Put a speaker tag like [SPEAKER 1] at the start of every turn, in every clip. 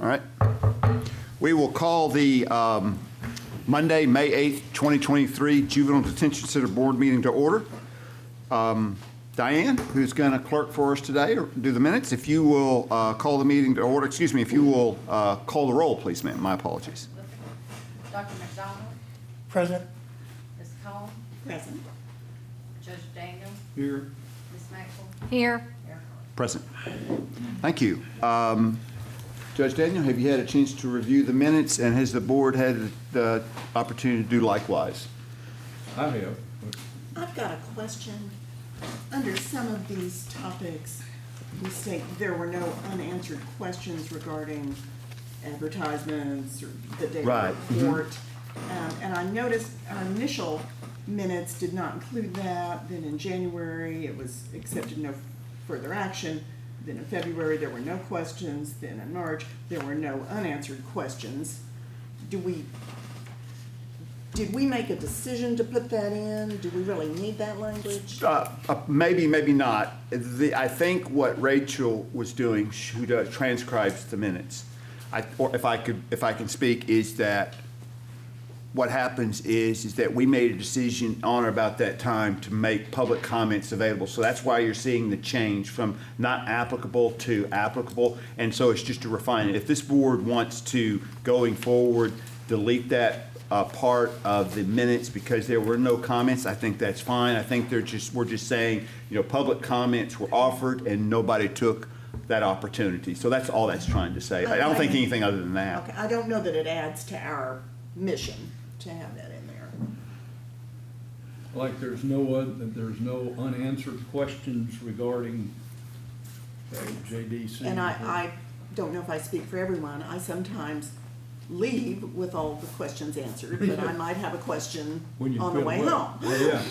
[SPEAKER 1] All right. We will call the Monday, May 8th, 2023 Juvenile Detention Center Board meeting to order. Diane, who's going to clerk for us today or do the minutes, if you will call the meeting to order. Excuse me, if you will call the roll, please, ma'am. My apologies.
[SPEAKER 2] Dr. McDonald?
[SPEAKER 3] Present.
[SPEAKER 2] Ms. Combs?
[SPEAKER 3] Present.
[SPEAKER 2] Judge Daniel?
[SPEAKER 3] Here.
[SPEAKER 2] Ms. Maxwell?
[SPEAKER 4] Here.
[SPEAKER 2] Mayor Carter?
[SPEAKER 1] Present. Thank you. Judge Daniel, have you had a chance to review the minutes, and has the board had the opportunity to do likewise?
[SPEAKER 5] I have.
[SPEAKER 3] I've got a question. Under some of these topics, we state there were no unanswered questions regarding advertisements or the data
[SPEAKER 1] Right.
[SPEAKER 3] report. And I noticed our initial minutes did not include that. Then in January, it was accepted no further action. Then in February, there were no questions. Then in March, there were no unanswered questions. Did we make a decision to put that in? Do we really need that language?
[SPEAKER 1] Maybe, maybe not. I think what Rachel was doing, who transcribes the minutes, or if I can speak, is that what happens is that we made a decision on or about that time to make public comments available. So that's why you're seeing the change from not applicable to applicable. And so it's just to refine it. If this board wants to, going forward, delete that part of the minutes because there were no comments, I think that's fine. I think we're just saying, public comments were offered and nobody took that opportunity. So that's all that's trying to say. I don't think anything other than that.
[SPEAKER 3] Okay, I don't know that it adds to our mission to have that in there.
[SPEAKER 5] Like there's no unanswered questions regarding JDC.
[SPEAKER 3] And I don't know if I speak for everyone, I sometimes leave with all the questions answered, but I might have a question on the way home.
[SPEAKER 5] Well, yeah,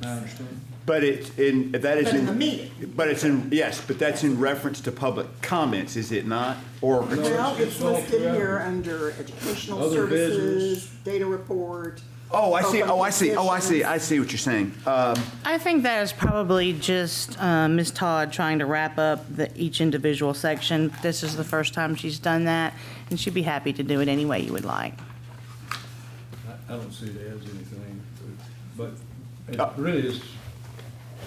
[SPEAKER 5] I understand.
[SPEAKER 1] But it's in
[SPEAKER 3] the meeting.
[SPEAKER 1] But it's in, yes, but that's in reference to public comments, is it not? Or
[SPEAKER 3] Well, it's
[SPEAKER 5] all
[SPEAKER 3] listed
[SPEAKER 5] throughout.
[SPEAKER 3] here under educational
[SPEAKER 5] Other
[SPEAKER 3] services,
[SPEAKER 5] visitors.
[SPEAKER 3] data report.
[SPEAKER 1] oh, I see.
[SPEAKER 3] open
[SPEAKER 1] Oh, I see. Oh, I see.
[SPEAKER 3] positions.
[SPEAKER 1] I see what you're saying.
[SPEAKER 4] I think that is probably just Ms. Todd trying to wrap up each individual section. This is the first time she's done that, and she'd be happy to do it any way you would like.
[SPEAKER 5] I don't see it as anything, but it really is.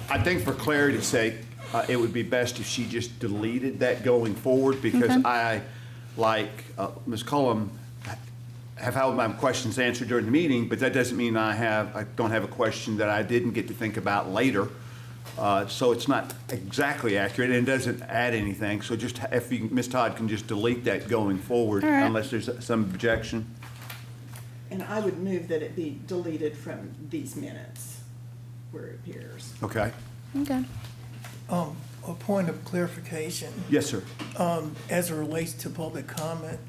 [SPEAKER 1] I think for clarity's sake, it would be best if she just deleted that going forward because I, like Ms. Cullum, have had my questions answered during the meeting, but that doesn't mean I don't have a question that I didn't get to think about later. So it's not exactly accurate and it doesn't add anything. So just if Ms. Todd can just delete that going forward,
[SPEAKER 4] All right.
[SPEAKER 1] unless there's some objection.
[SPEAKER 3] And I would move that it be deleted from these minutes where it appears.
[SPEAKER 1] Okay.
[SPEAKER 4] Okay.
[SPEAKER 6] A point of clarification,
[SPEAKER 1] Yes, sir.
[SPEAKER 6] as it relates to public comment,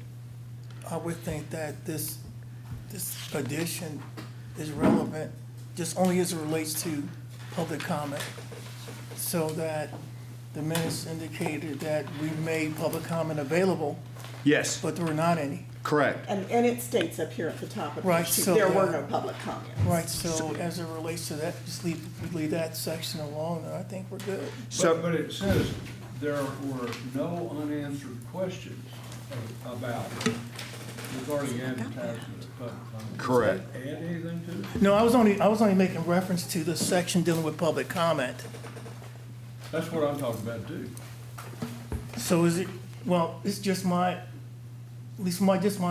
[SPEAKER 6] I would think that this addition is relevant just only as it relates to public comment. So that the minutes indicated that we made public comment available,
[SPEAKER 1] Yes,
[SPEAKER 6] but there were not any.
[SPEAKER 1] correct.
[SPEAKER 3] And it states up here at the top of
[SPEAKER 6] Right,
[SPEAKER 3] page 2,
[SPEAKER 6] so,
[SPEAKER 3] there were no public comments.
[SPEAKER 6] Right, so as it relates to that, just leave that section alone, and I think we're good.
[SPEAKER 5] But it says there were no unanswered questions regarding advertisement of public comment.
[SPEAKER 1] Correct.
[SPEAKER 5] Does that add anything to it?
[SPEAKER 6] No, I was only making reference to the section dealing with public comment.
[SPEAKER 5] That's what I'm talking about too.
[SPEAKER 6] So is it, well, it's just just my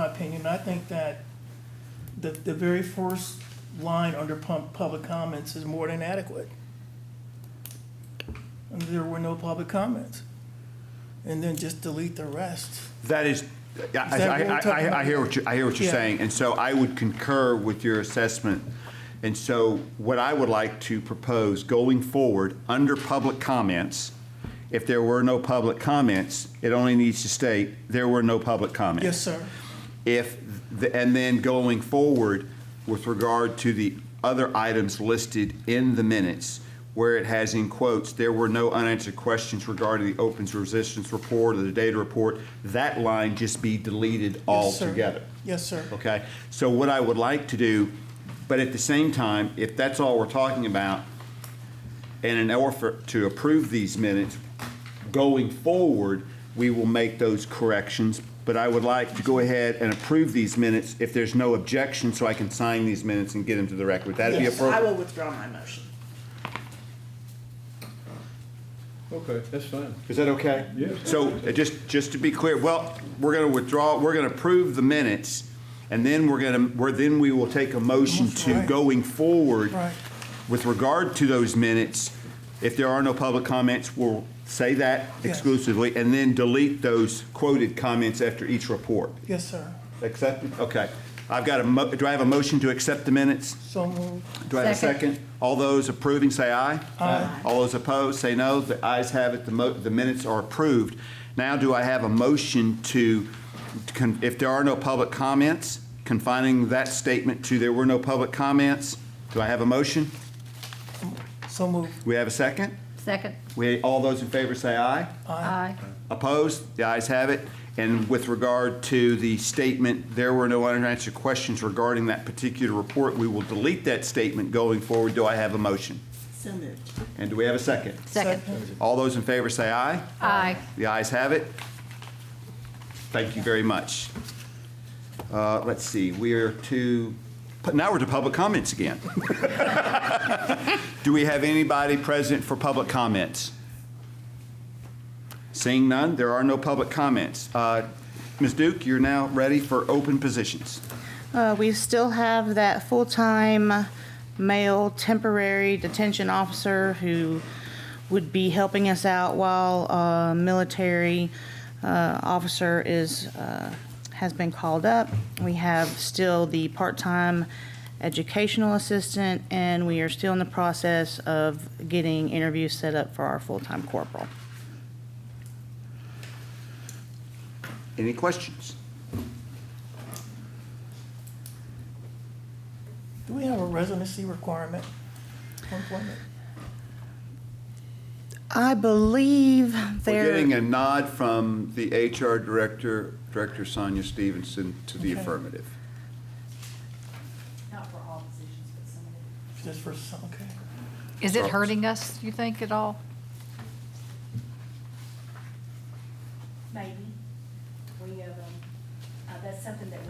[SPEAKER 6] opinion. I think that the very first line under public comments is more than adequate. And there were no public comments. And then just delete the rest.
[SPEAKER 1] That is,
[SPEAKER 6] that what we're talking
[SPEAKER 1] I
[SPEAKER 6] about?
[SPEAKER 1] hear what you're
[SPEAKER 6] Yeah.
[SPEAKER 1] saying, and so I would concur with your assessment. And so what I would like to propose going forward, under public comments, if there were no public comments, it only needs to state, there were no public comments.
[SPEAKER 6] Yes, sir.
[SPEAKER 1] And then going forward, with regard to the other items listed in the minutes, where it has in quotes, there were no unanswered questions regarding the opens resistance report or the data report, that line just be deleted
[SPEAKER 6] Yes, sir.
[SPEAKER 1] altogether.
[SPEAKER 6] Yes, sir.
[SPEAKER 1] Okay? So what I would like to do, but at the same time, if that's all we're talking about, and in order to approve these minutes, going forward, we will make those corrections. But I would like to go ahead and approve these minutes if there's no objection, so I can sign these minutes and get them to the record. Would that be
[SPEAKER 3] Yes, I
[SPEAKER 1] appropriate?
[SPEAKER 3] will withdraw my motion.
[SPEAKER 5] Okay, that's fine.
[SPEAKER 1] Is that okay?
[SPEAKER 5] Yes.
[SPEAKER 1] So just to be clear, well, we're going to withdraw, we're going to approve the minutes, and then then we will take a motion to
[SPEAKER 6] Right.
[SPEAKER 1] going forward
[SPEAKER 6] Right.
[SPEAKER 1] with regard to those minutes. If there are no public comments, we'll say that
[SPEAKER 6] Yes.
[SPEAKER 1] exclusively, and then delete those quoted comments after each report.
[SPEAKER 6] Yes, sir.
[SPEAKER 1] Accepted? Okay. I've got do I have a motion to accept the minutes?
[SPEAKER 6] So moved.
[SPEAKER 1] Do I have a
[SPEAKER 2] Second.
[SPEAKER 1] second? All those approving, say aye.
[SPEAKER 6] Aye.
[SPEAKER 1] All those opposed, say no. The ayes have it, the minutes are approved. Now, do I have a motion to, if there are no public comments, confining that statement to there were no public comments? Do I have a motion?
[SPEAKER 6] So moved.
[SPEAKER 1] We have a second?
[SPEAKER 2] Second.
[SPEAKER 1] All those in favor say aye.
[SPEAKER 2] Aye.
[SPEAKER 1] Opposed? The ayes have it. And with regard to the statement, there were no unanswered questions regarding that particular report, we will delete that statement going forward. Do I have a motion?
[SPEAKER 3] So moved.
[SPEAKER 1] And do we have a second?
[SPEAKER 2] Second.
[SPEAKER 1] All those in favor say aye.
[SPEAKER 2] Aye.
[SPEAKER 1] The ayes have it. Thank you very much. Let's see, now we're to public comments again. Do we have anybody present for public comments? Seeing none, there are no public comments. Ms. Duke, you're now ready for open positions.
[SPEAKER 4] We still have that full-time male temporary detention officer who would be helping us out while a military officer has been called up. We have still the part-time educational assistant, and we are still in the process of getting interviews set up for our full-time corporal.
[SPEAKER 1] Any questions?
[SPEAKER 6] Do we have a residency requirement for employment?
[SPEAKER 4] I believe
[SPEAKER 1] We're
[SPEAKER 4] there.
[SPEAKER 1] getting a nod from the HR director, Director Sonia Stevenson, to the
[SPEAKER 6] Okay.
[SPEAKER 1] affirmative.
[SPEAKER 2] Not for all positions, but some of it.
[SPEAKER 6] Just for some, okay.
[SPEAKER 7] Is it hurting us, you think, at all?
[SPEAKER 8] Maybe. We have, that's something that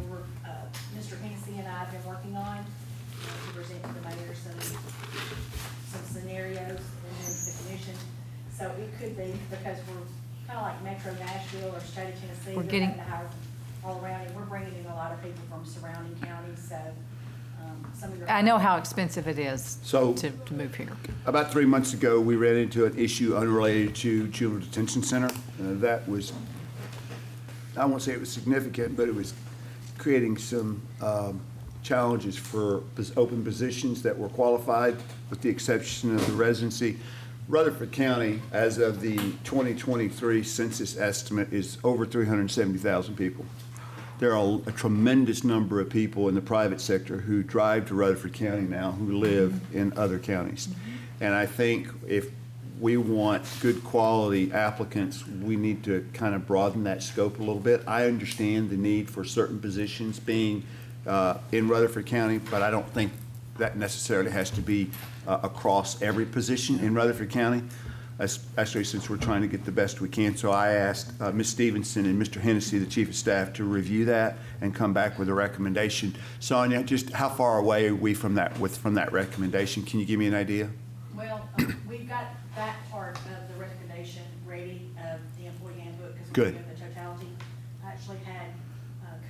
[SPEAKER 8] Mr. Hennessy and I have been working on, to present to the mayor some scenarios and then to the commission. So it could be, because we're kind of like Metro Nashville or State of Tennessee.
[SPEAKER 7] We're
[SPEAKER 8] they're
[SPEAKER 7] getting-
[SPEAKER 8] having to hire all around, and we're bringing in a lot of people from surrounding counties, so, some of your.
[SPEAKER 7] I know how expensive it is
[SPEAKER 1] So-
[SPEAKER 7] to move here.
[SPEAKER 1] About 3 months ago, we ran into an issue unrelated to Juvenile Detention Center. That was, I won't say it was significant, but it was creating some challenges for open positions that were qualified, with the exception of the residency. Rutherford County, as of the 2023 census estimate, is over 370,000 people. There are a tremendous number of people in the private sector who drive to Rutherford County now who live in other counties. And I think if we want good quality applicants, we need to kind of broaden that scope a little bit. I understand the need for certain positions being in Rutherford County, but I don't think that necessarily has to be across every position in Rutherford County, especially since we're trying to get the best we can. So I asked Ms. Stevenson and Mr. Hennessy, the Chief of Staff, to review that and come back with a recommendation. Sonia, just how far away are we from that recommendation? Can you give me an idea?
[SPEAKER 8] Well, we've got that part of the recommendation ready, of the employee handbook, because
[SPEAKER 1] Good.
[SPEAKER 8] we're doing the totality. I actually had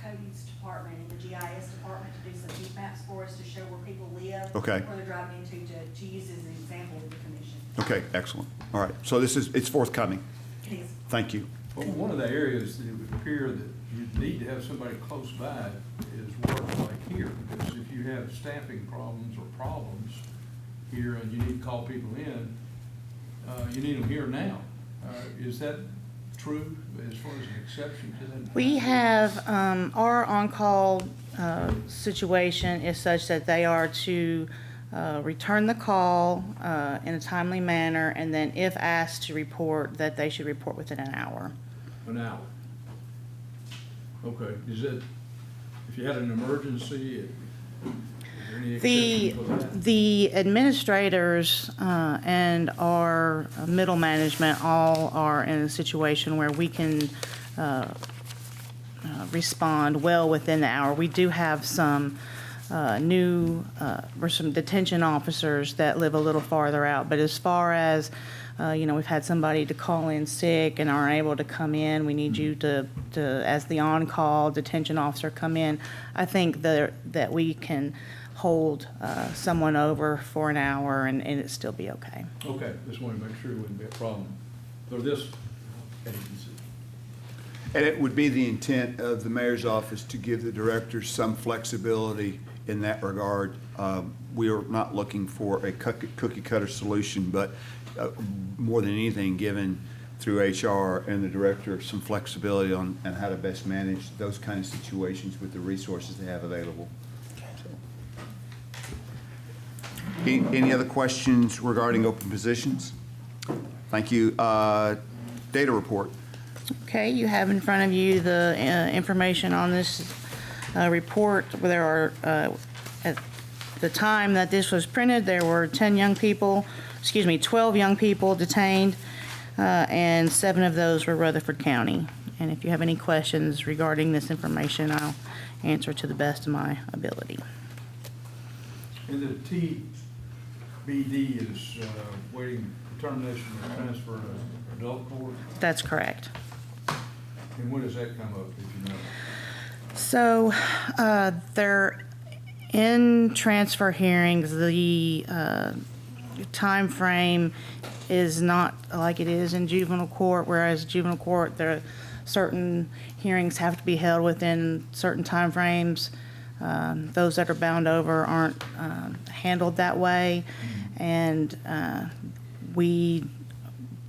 [SPEAKER 8] Cody's department and the GIS department to do some heat maps for us to show where people live.
[SPEAKER 1] Okay.
[SPEAKER 8] Where they're driving into, to use as an example with the commission.
[SPEAKER 1] Okay, excellent. All right, so it's forthcoming.
[SPEAKER 8] It is.
[SPEAKER 1] Thank you.
[SPEAKER 5] Well, one of the areas that it would appear that you need to have somebody close by is work like here, because if you have staffing problems or problems here and you need to call people in, you need them here now. Is that true as far as an exception to that?
[SPEAKER 4] We have, our on-call situation is such that they are to return the call in a timely manner, and then if asked to report, that they should report within an hour.
[SPEAKER 5] An hour. Okay, is it, if you had an emergency, is Any
[SPEAKER 4] The,
[SPEAKER 5] exception for that?
[SPEAKER 4] the administrators and our middle management all are in a situation where we can respond well within the hour. We do have some new, or some detention officers that live a little farther out, but as far as, we've had somebody to call in sick and aren't able to come in, we need you to as the on-call detention officer, come in. I think that we can hold someone over for an hour and it still be okay.
[SPEAKER 5] Okay, just wanted to make sure it wouldn't be a problem for this agency.
[SPEAKER 1] And it would be the intent of the mayor's office to give the directors some flexibility in that regard. We are not looking for a cookie cutter solution, but more than anything, given through HR and the director some flexibility on how to best manage those kind of situations with the resources they have available. Any other questions regarding open positions? Thank you. Data report.
[SPEAKER 4] Okay, you have in front of you the information on this report. There are, at the time that this was printed, there were 12 young people detained, and 7 of those were Rutherford County. And if you have any questions regarding this information, I'll answer to the best of my ability.
[SPEAKER 5] And the TBD is waiting determination of transfer to adult court.
[SPEAKER 4] That's correct.
[SPEAKER 5] And when does that come up, if you know?
[SPEAKER 4] So, they're in transfer hearings. The time frame is not like it is in juvenile court, whereas juvenile court, there are certain hearings have to be held within certain time frames. Those that are bound over aren't handled that way, and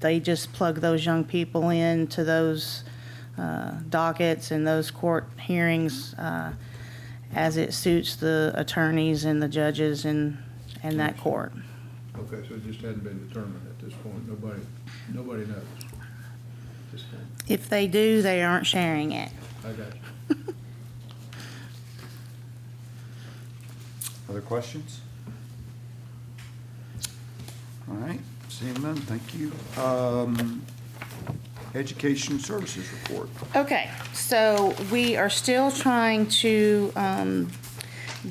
[SPEAKER 4] they just plug those young people into those dockets and those court hearings as it suits the attorneys and the judges in that court.
[SPEAKER 5] Okay, so it just hadn't been determined at this point. Nobody knows at this point.
[SPEAKER 4] If they do, they aren't sharing it.
[SPEAKER 5] I got you.
[SPEAKER 1] Other questions? All right, seeing none, thank you. Education Services Report.
[SPEAKER 4] Okay, so we are still trying to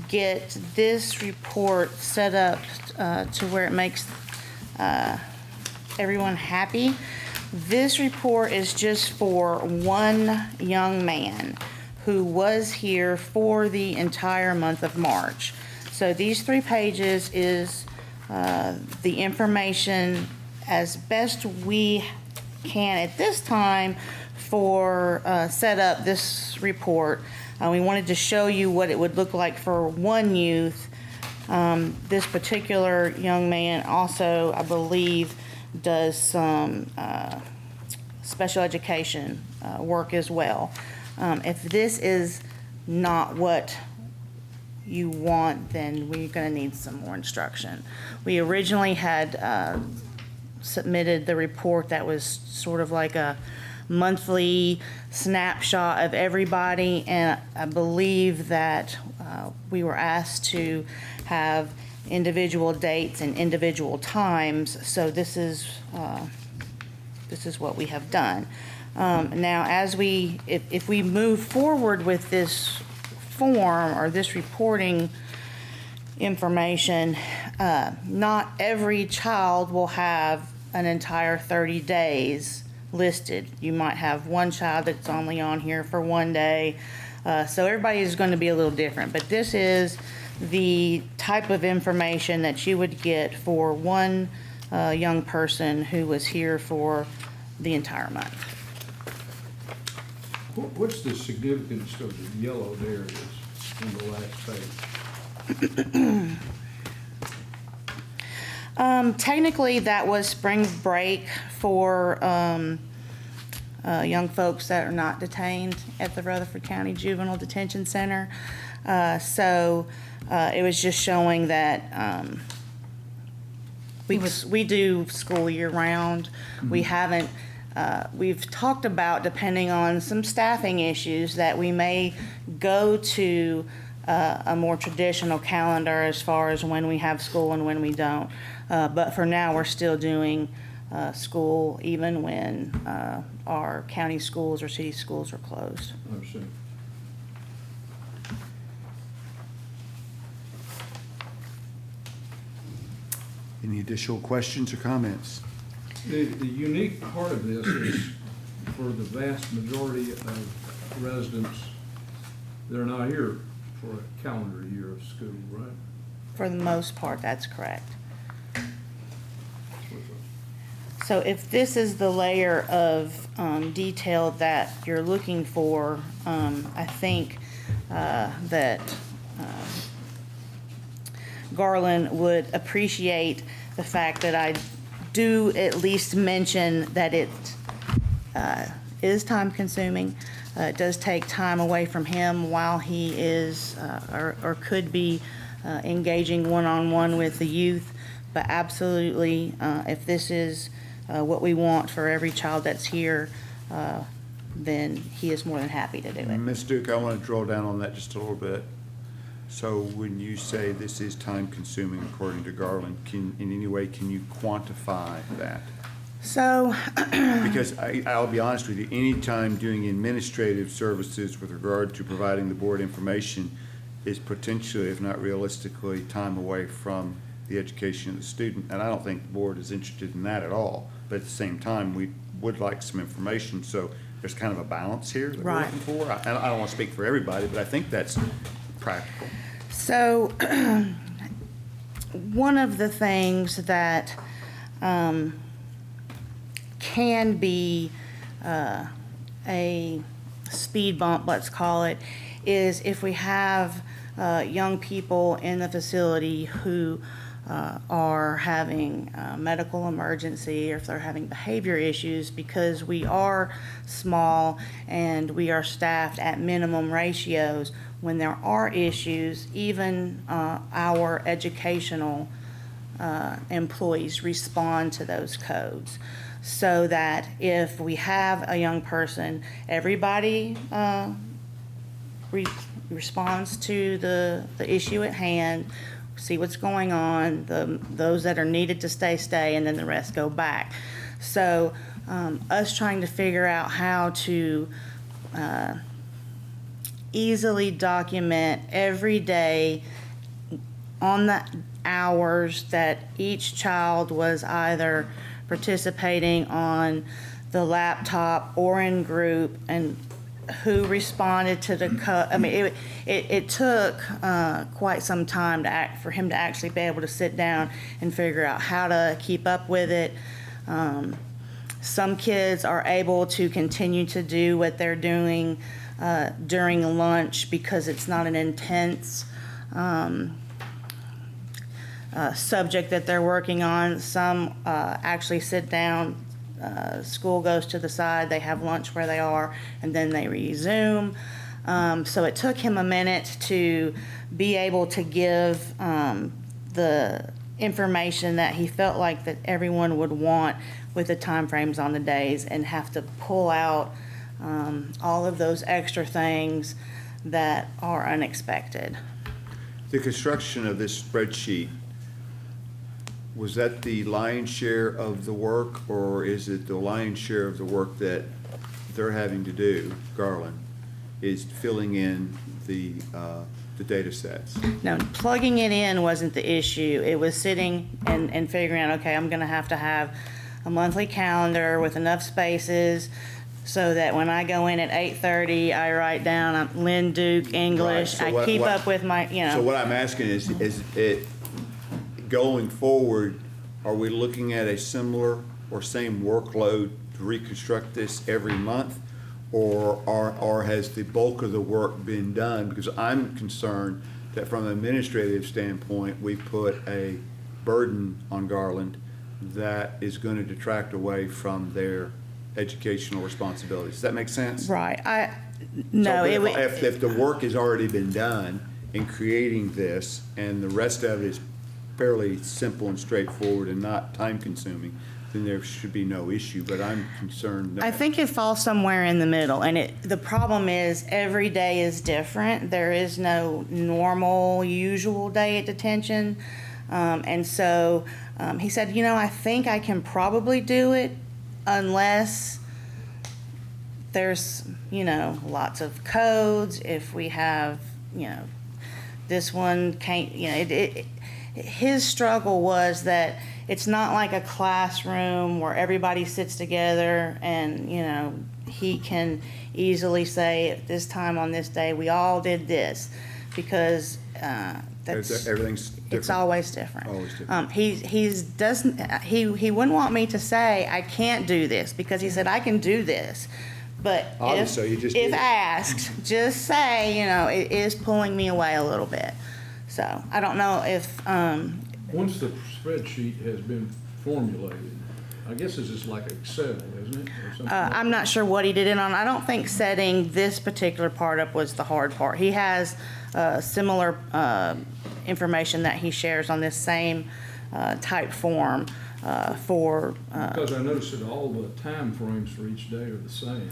[SPEAKER 4] get this report set up to where it makes everyone happy. This report is just for one young man who was here for the entire month of March. So these 3 pages is the information as best we can at this time for set up this report. We wanted to show you what it would look like for one youth. This particular young man also, I believe, does some special education work as well. If this is not what you want, then we're going to need some more instruction. We originally had submitted the report that was sort of like a monthly snapshot of everybody, and I believe that we were asked to have individual dates and individual times, so this is what we have done. Now, if we move forward with this form or this reporting information, not every child will have an entire 30 days listed. You might have one child that's only on here for 1 day. So everybody is going to be a little different, but this is the type of information that you would get for one young person who was here for the entire month.
[SPEAKER 5] What's the significance of the yellow there that's in the last page?
[SPEAKER 4] Technically, that was spring break for young folks that are not detained at the Rutherford County Juvenile Detention Center. So it was just showing that we do school year round. Mm-hmm. We haven't, we've talked about, depending on some staffing issues, that we may go to a more traditional calendar as far as when we have school and when we don't. But for now, we're still doing school even when our county schools or city schools are closed.
[SPEAKER 5] I understand.
[SPEAKER 1] Any additional questions or comments?
[SPEAKER 5] The unique part of this is for the vast majority of residents, they're not here for a calendar year of school, right?
[SPEAKER 4] For the most part, that's correct. So if this is the layer of detail that you're looking for, I think that Garland would appreciate the fact that I do at least mention that it is time consuming. It does take time away from him while he is or could be engaging one-on-one with the youth. But absolutely, if this is what we want for every child that's here, then he is more than happy to do it.
[SPEAKER 1] Ms. Duke, I want to drill down on that just a little bit. So when you say this is time consuming according to Garland, in any way, can you quantify that?
[SPEAKER 4] So,
[SPEAKER 1] Because I'll be honest with you, anytime doing administrative services with regard to providing the board information is potentially, if not realistically, time away from the education of the student. And I don't think the board is interested in that at all. But at the same time, we would like some information. So there's kind of a balance here that we're
[SPEAKER 4] Right.
[SPEAKER 1] looking for. I don't want to speak for everybody, but I think that's practical.
[SPEAKER 4] So, one of the things that can be a speed bump, let's call it, is if we have young people in the facility who are having a medical emergency, or if they're having behavior issues, because we are small and we are staffed at minimum ratios. When there are issues, even our educational employees respond to those codes. So that if we have a young person, everybody responds to the issue at hand, see what's going on, those that are needed to stay, and then the rest go back. So us trying to figure out how to easily document every day on the hours that each child was either participating on the laptop or in group, and who responded to the I mean, it took quite some time for him to actually be able to sit down and figure out how to keep up with it. Some kids are able to continue to do what they're doing during lunch because it's not an intense subject that they're working on. Some actually sit down, school goes to the side, they have lunch where they are, and then they resume. So it took him a minute to be able to give the information that he felt like that everyone would want with the timeframes on the days, and have to pull out all of those extra things that are unexpected.
[SPEAKER 1] The construction of this spreadsheet, was that the lion's share of the work, or is it the lion's share of the work that they're having to do, Garland, is filling in the data sets?
[SPEAKER 4] No, plugging it in wasn't the issue. It was sitting and figuring out, okay, I'm gonna have to have a monthly calendar with enough spaces so that when I go in at 8:30, I write down Lynn Duke English.
[SPEAKER 1] Right, so
[SPEAKER 4] I keep up with my,
[SPEAKER 1] So what I'm asking is it, going forward, are we looking at a similar or same workload to reconstruct this every month? Or has the bulk of the work been done? Because I'm concerned that from an administrative standpoint, we put a burden on Garland that is going to detract away from their educational responsibilities. Does that make sense?
[SPEAKER 4] right.
[SPEAKER 1] So, if the work has already been done in creating this, and the rest of it is fairly simple and straightforward and not time consuming, then there should be no issue, but I'm concerned that.
[SPEAKER 4] I think it falls somewhere in the middle, and the problem is every day is different. There is no normal, usual day at detention. And so he said, I think I can probably do it unless there's, lots of codes. If we have, this one can't, his struggle was that it's not like a classroom where everybody sits together and, he can easily say at this time on this day, we all did this, because
[SPEAKER 1] Everything's different.
[SPEAKER 4] it's always different.
[SPEAKER 1] Always different.
[SPEAKER 4] He wouldn't want me to say I can't do this, because he said I can do this. But
[SPEAKER 1] Obviously, you just
[SPEAKER 4] if
[SPEAKER 1] did it.
[SPEAKER 4] asked, just say, it is pulling me away a little bit. So I don't know if,
[SPEAKER 5] Once the spreadsheet has been formulated, I guess it's just like Excel, isn't it? Or something like
[SPEAKER 4] I'm not sure what he did it on. I don't think setting this particular part up was the hard part. He has similar information that he shares on this same type form for.
[SPEAKER 5] Because I noticed that all the time frames for each day are the same.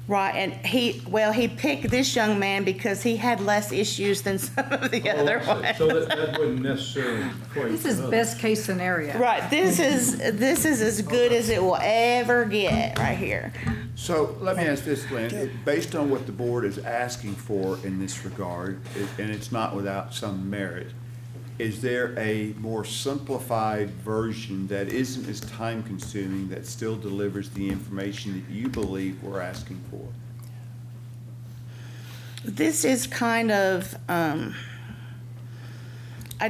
[SPEAKER 4] Right, and he picked this young man because he had less issues than some of the
[SPEAKER 5] Oh,
[SPEAKER 4] other
[SPEAKER 5] I see.
[SPEAKER 4] ones.
[SPEAKER 5] So that wouldn't necessarily equate
[SPEAKER 7] This
[SPEAKER 5] to
[SPEAKER 7] is
[SPEAKER 5] others.
[SPEAKER 7] best case scenario.
[SPEAKER 4] Right, this is as good as it will ever get right here.
[SPEAKER 1] So let me ask this, Lynn, based on what the board is asking for in this regard, and it's not without some merit, is there a more simplified version that isn't as time-consuming, that still delivers the information that you believe we're asking for?
[SPEAKER 4] This is kind of, I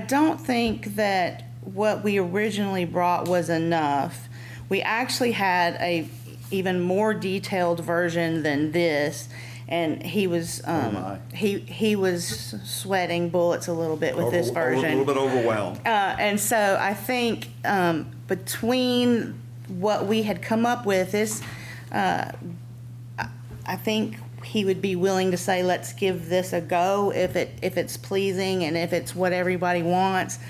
[SPEAKER 4] don't think that what we originally brought was enough. We actually had a even more detailed version than this, and he was,
[SPEAKER 1] my.
[SPEAKER 4] he was sweating bullets a little bit with this version.
[SPEAKER 1] A little bit overwhelmed.
[SPEAKER 4] And so I think between what we had come up with, I think he would be willing to say, let's give this a go if it's pleasing and if it's what everybody wants.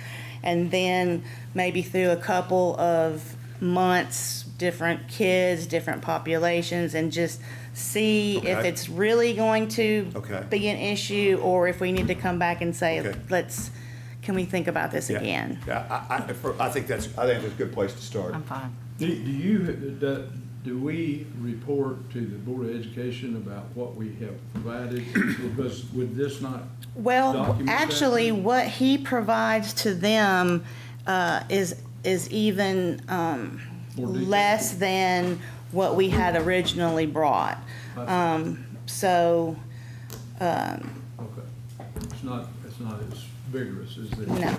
[SPEAKER 4] And then maybe through a couple of months, different kids, different populations, and just see if
[SPEAKER 1] Okay.
[SPEAKER 4] it's really going to
[SPEAKER 1] Okay.
[SPEAKER 4] be an issue, or if we need to come back and say,
[SPEAKER 1] Okay.
[SPEAKER 4] can we think about this
[SPEAKER 1] Yeah.
[SPEAKER 4] again?
[SPEAKER 1] Yeah, I think that's a good place to start.
[SPEAKER 7] I'm fine.
[SPEAKER 5] Do we report to the Board of Education about what we have provided? Because would this not
[SPEAKER 4] Well,
[SPEAKER 5] document that?
[SPEAKER 4] actually, what he provides to them is even
[SPEAKER 5] More detailed?
[SPEAKER 4] less than what we had originally brought. So,
[SPEAKER 5] Okay. It's not as vigorous as this.
[SPEAKER 4] no.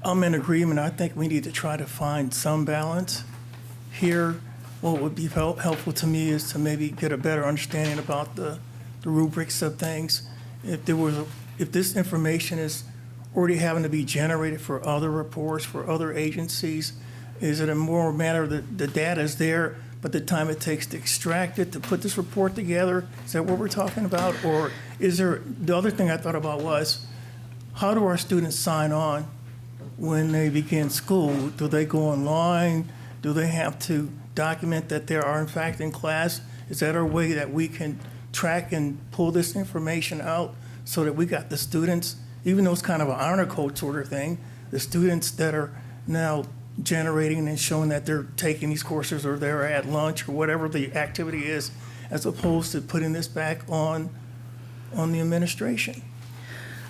[SPEAKER 6] I'm in agreement. I think we need to try to find some balance here. What would be helpful to me is to maybe get a better understanding about the rubrics of things. If this information is already having to be generated for other reports, for other agencies, is it a more matter that the data is there, but the time it takes to extract it, to put this report together, is that what we're talking about? Or is there, the other thing I thought about was, how do our students sign on when they begin school? Do they go online? Do they have to document that they are in fact in class? Is that a way that we can track and pull this information out so that we got the students, even though it's kind of an honor code sort of thing, the students that are now generating and showing that they're taking these courses or they're at lunch or whatever the activity is, as opposed to putting this back on the administration?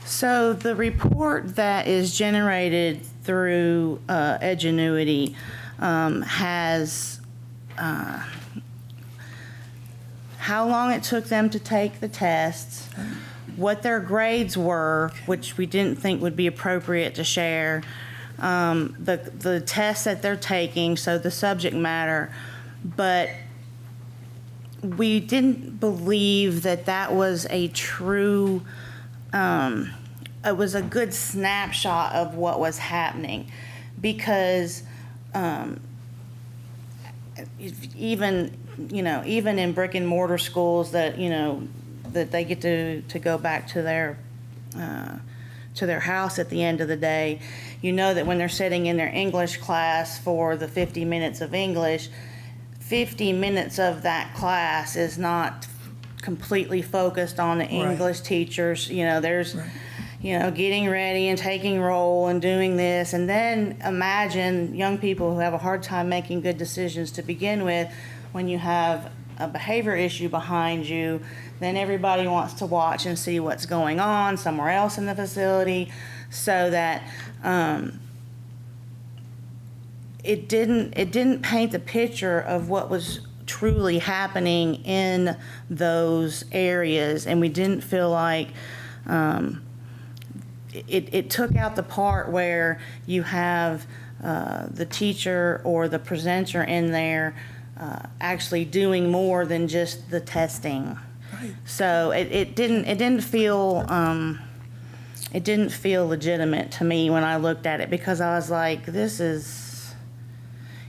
[SPEAKER 4] So the report that is generated through Edgenuity has how long it took them to take the tests, what their grades were, which we didn't think would be appropriate to share, the tests that they're taking, so the subject matter, but we didn't believe that that was a true, it was a good snapshot of what was happening, because even in brick and mortar schools that, that they get to go back to to their house at the end of the day. You know that when they're sitting in their English class for the 50 minutes of English, 50 minutes of that class is not completely focused on the English teachers. You know, there's, you know, getting ready and taking roll and doing this. And then imagine young people who have a hard time making good decisions to begin with. When you have a behavior issue behind you, then everybody wants to watch and see what's going on somewhere else in the facility, so that it didn't paint the picture of what was truly happening in those areas. And we didn't feel like it took out the part where you have the teacher or the presenter in there actually doing more than just the testing.
[SPEAKER 6] Right.
[SPEAKER 4] So it didn't feel legitimate to me when I looked at it, because I was like, this is,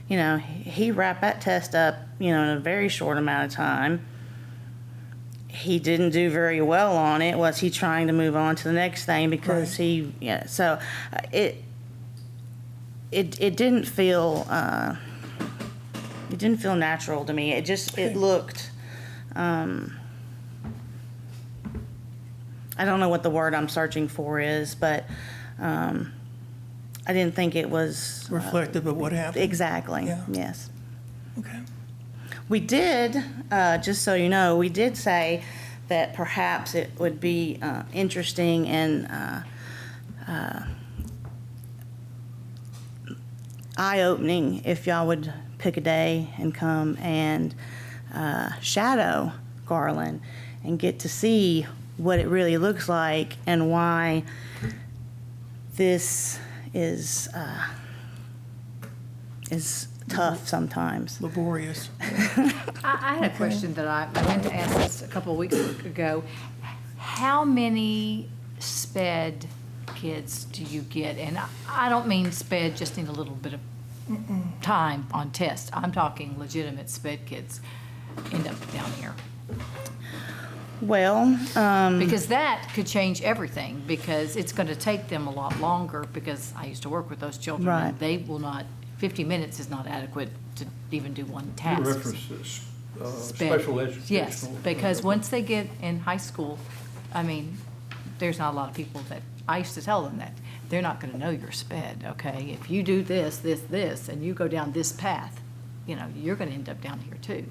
[SPEAKER 4] you know, he wrapped that test up, you know, in a very short amount of time. He didn't do very well on it. Was he trying to move on to the next thing because so it didn't feel natural to me. It looked, I don't know what the word I'm searching for is, but I didn't think it was
[SPEAKER 6] Reflective of what happened?
[SPEAKER 4] exactly.
[SPEAKER 6] Yeah.
[SPEAKER 4] Yes.
[SPEAKER 6] Okay.
[SPEAKER 4] We did, just so you know, we did say that perhaps it would be interesting and eye-opening if y'all would pick a day and come and shadow Garland and get to see what it really looks like and why this is tough sometimes.
[SPEAKER 6] Laborious.
[SPEAKER 7] I had a question that I meant to ask this a couple of weeks ago. How many SPED kids do you get? And I don't mean SPED just need a little bit of time on tests. I'm talking legitimate SPED kids end up down here.
[SPEAKER 4] Well,
[SPEAKER 7] Because that could change everything, because it's going to take them a lot longer, because I used to work with those children.
[SPEAKER 4] Right.
[SPEAKER 7] And they will not, 50 minutes is not adequate to even do one
[SPEAKER 5] You
[SPEAKER 7] task.
[SPEAKER 5] reference
[SPEAKER 7] Sped.
[SPEAKER 5] special educational.
[SPEAKER 7] Yes, because once they get in high school, I mean, there's not a lot of people that, I used to tell them that, they're not gonna know your SPED, okay? If you do this, this, this, and you go down this path, you know, you're gonna end up down here too.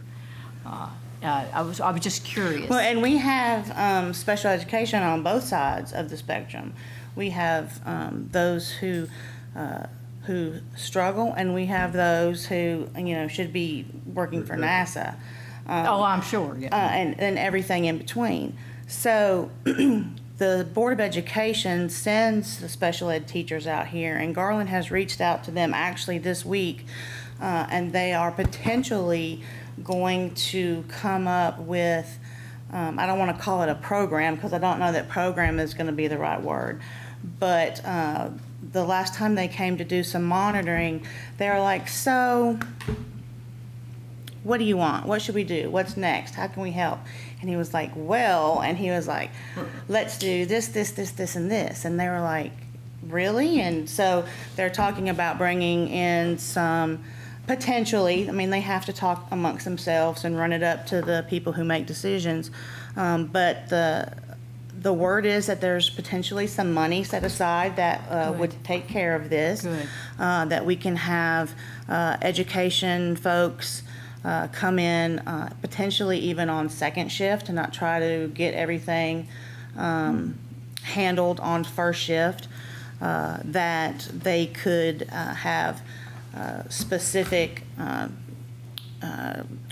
[SPEAKER 7] I was just curious.
[SPEAKER 4] well, and we have special education on both sides of the spectrum. We have those who struggle, and we have those who, you know, should be working for NASA.
[SPEAKER 7] Oh, I'm sure, yeah.
[SPEAKER 4] And everything in between. So the Board of Education sends the special ed teachers out here, and Garland has reached out to them actually this week, and they are potentially going to come up with, I don't want to call it a program because I don't know that program is going to be the right word, but the last time they came to do some monitoring, they were like, so what do you want? What should we do? What's next? How can we help? And he was like, well, and he was like, let's do this, this, this, this, and this. And they were like, really? And so they're talking about bringing in some, potentially, I mean, they have to talk amongst themselves and run it up to the people who make decisions. But the word is that there's potentially some money set aside that would take care of this.
[SPEAKER 7] Good.
[SPEAKER 4] That we can have education folks come in, potentially even on second shift, and not try to get everything handled on first shift. That they could have specific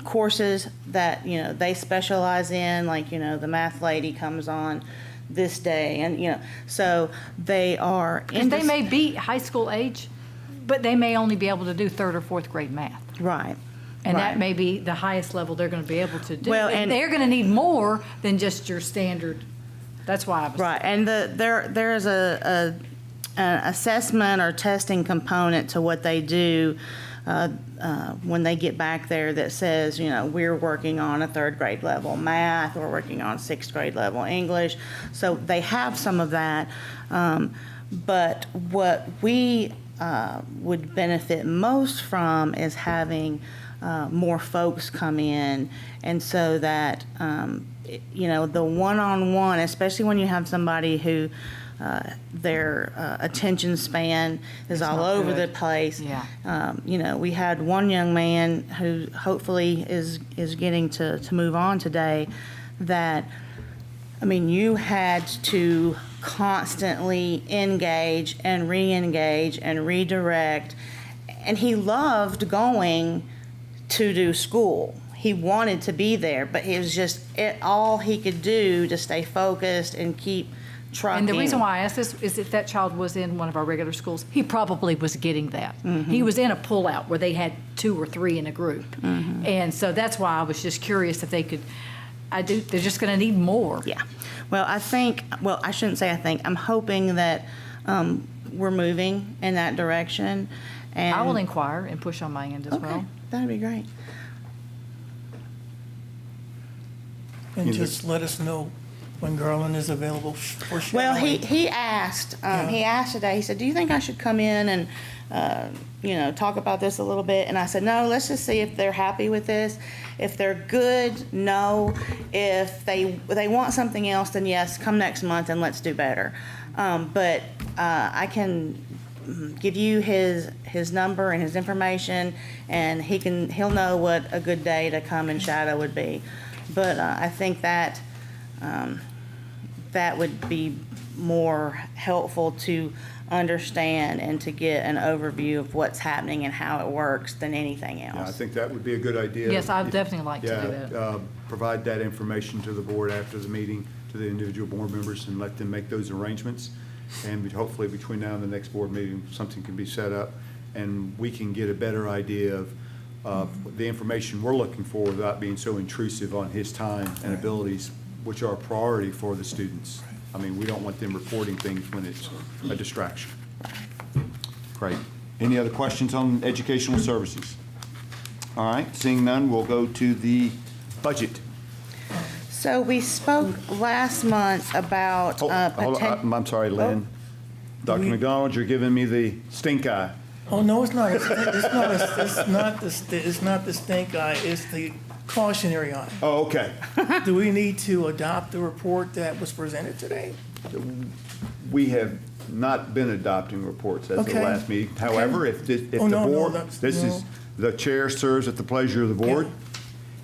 [SPEAKER 4] courses that, you know, they specialize in, like, you know, the math lady comes on this day, and, you know, so they are.
[SPEAKER 7] Because they may be high school age, but they may only be able to do third or fourth grade math.
[SPEAKER 4] Right.
[SPEAKER 7] And
[SPEAKER 4] right.
[SPEAKER 7] that may be the highest level they're going to be able to do.
[SPEAKER 4] Well,
[SPEAKER 7] and
[SPEAKER 4] and-
[SPEAKER 7] they're going to need more than just your standard. That's why I was.
[SPEAKER 4] Right, and there is an assessment or testing component to what they do when they get back there that says, you know, we're working on a 3rd grade level math, we're working on 6th grade level English. So they have some of that. But what we would benefit most from is having more folks come in, and so that, you know, the one-on-one, especially when you have somebody who their attention span is all
[SPEAKER 7] not
[SPEAKER 4] over
[SPEAKER 7] good.
[SPEAKER 4] the place.
[SPEAKER 7] Yeah.
[SPEAKER 4] You know, we had one young man who hopefully is getting to move on today that, I mean, you had to constantly engage and re-engage and redirect, and he loved going to do school. He wanted to be there, but it was just all he could do to stay focused and keep trucking.
[SPEAKER 7] And the reason why I asked this is if that child was in one of our regular schools, he probably was getting that. He was in a pullout where they had 2 or 3 in a group. And so that's why I was just curious if they could, they're just going to need more.
[SPEAKER 4] Yeah. Well, I shouldn't say I think. I'm hoping that we're moving in that direction. And
[SPEAKER 7] I will inquire and push on my end as
[SPEAKER 4] Okay,
[SPEAKER 7] well.
[SPEAKER 4] that'd be great.
[SPEAKER 6] And just let us know when Garland is available for
[SPEAKER 4] Well,
[SPEAKER 6] shadowing.
[SPEAKER 4] he asked.
[SPEAKER 6] Yeah.
[SPEAKER 4] He asked today. He said, "Do you think I should come in and, you know, talk about this a little bit?" And I said, "No. Let's just see if they're happy with this. If they're good, no. If they want something else, then yes, come next month and let's do better." But I can give you his number and his information, and he'll know what a good day to come and shadow would be. But I think that that would be more helpful to understand and to get an overview of what's happening and how it works than anything else.
[SPEAKER 1] Yeah, I think that would be a good idea.
[SPEAKER 7] Yes, I'd definitely like to do that.
[SPEAKER 1] Provide that information to the board after the meeting, to the individual board members, and let them make those arrangements. And hopefully between now and the next board meeting, something can be set up, and we can get a better idea of the information we're looking for without being so intrusive on his time and abilities, which are a priority for the students. I mean, we don't want them reporting things when it's a distraction. Great. Any other questions on educational services? All right, seeing none, we'll go to the budget.
[SPEAKER 4] So we spoke last month about
[SPEAKER 1] Hold on, I'm sorry, Lynn. Dr. McDonald, you're giving me the stink eye.
[SPEAKER 6] Oh, no, it's not. It's not the stink eye. It's the cautionary eye.
[SPEAKER 1] Oh, okay.
[SPEAKER 6] Do we need to adopt the report that was presented today?
[SPEAKER 1] We have not been adopting reports as of the
[SPEAKER 6] Okay.
[SPEAKER 1] last meeting. However, if the
[SPEAKER 6] Oh, no,
[SPEAKER 1] board,
[SPEAKER 6] that's-
[SPEAKER 1] this is, the chair serves at the pleasure of the board.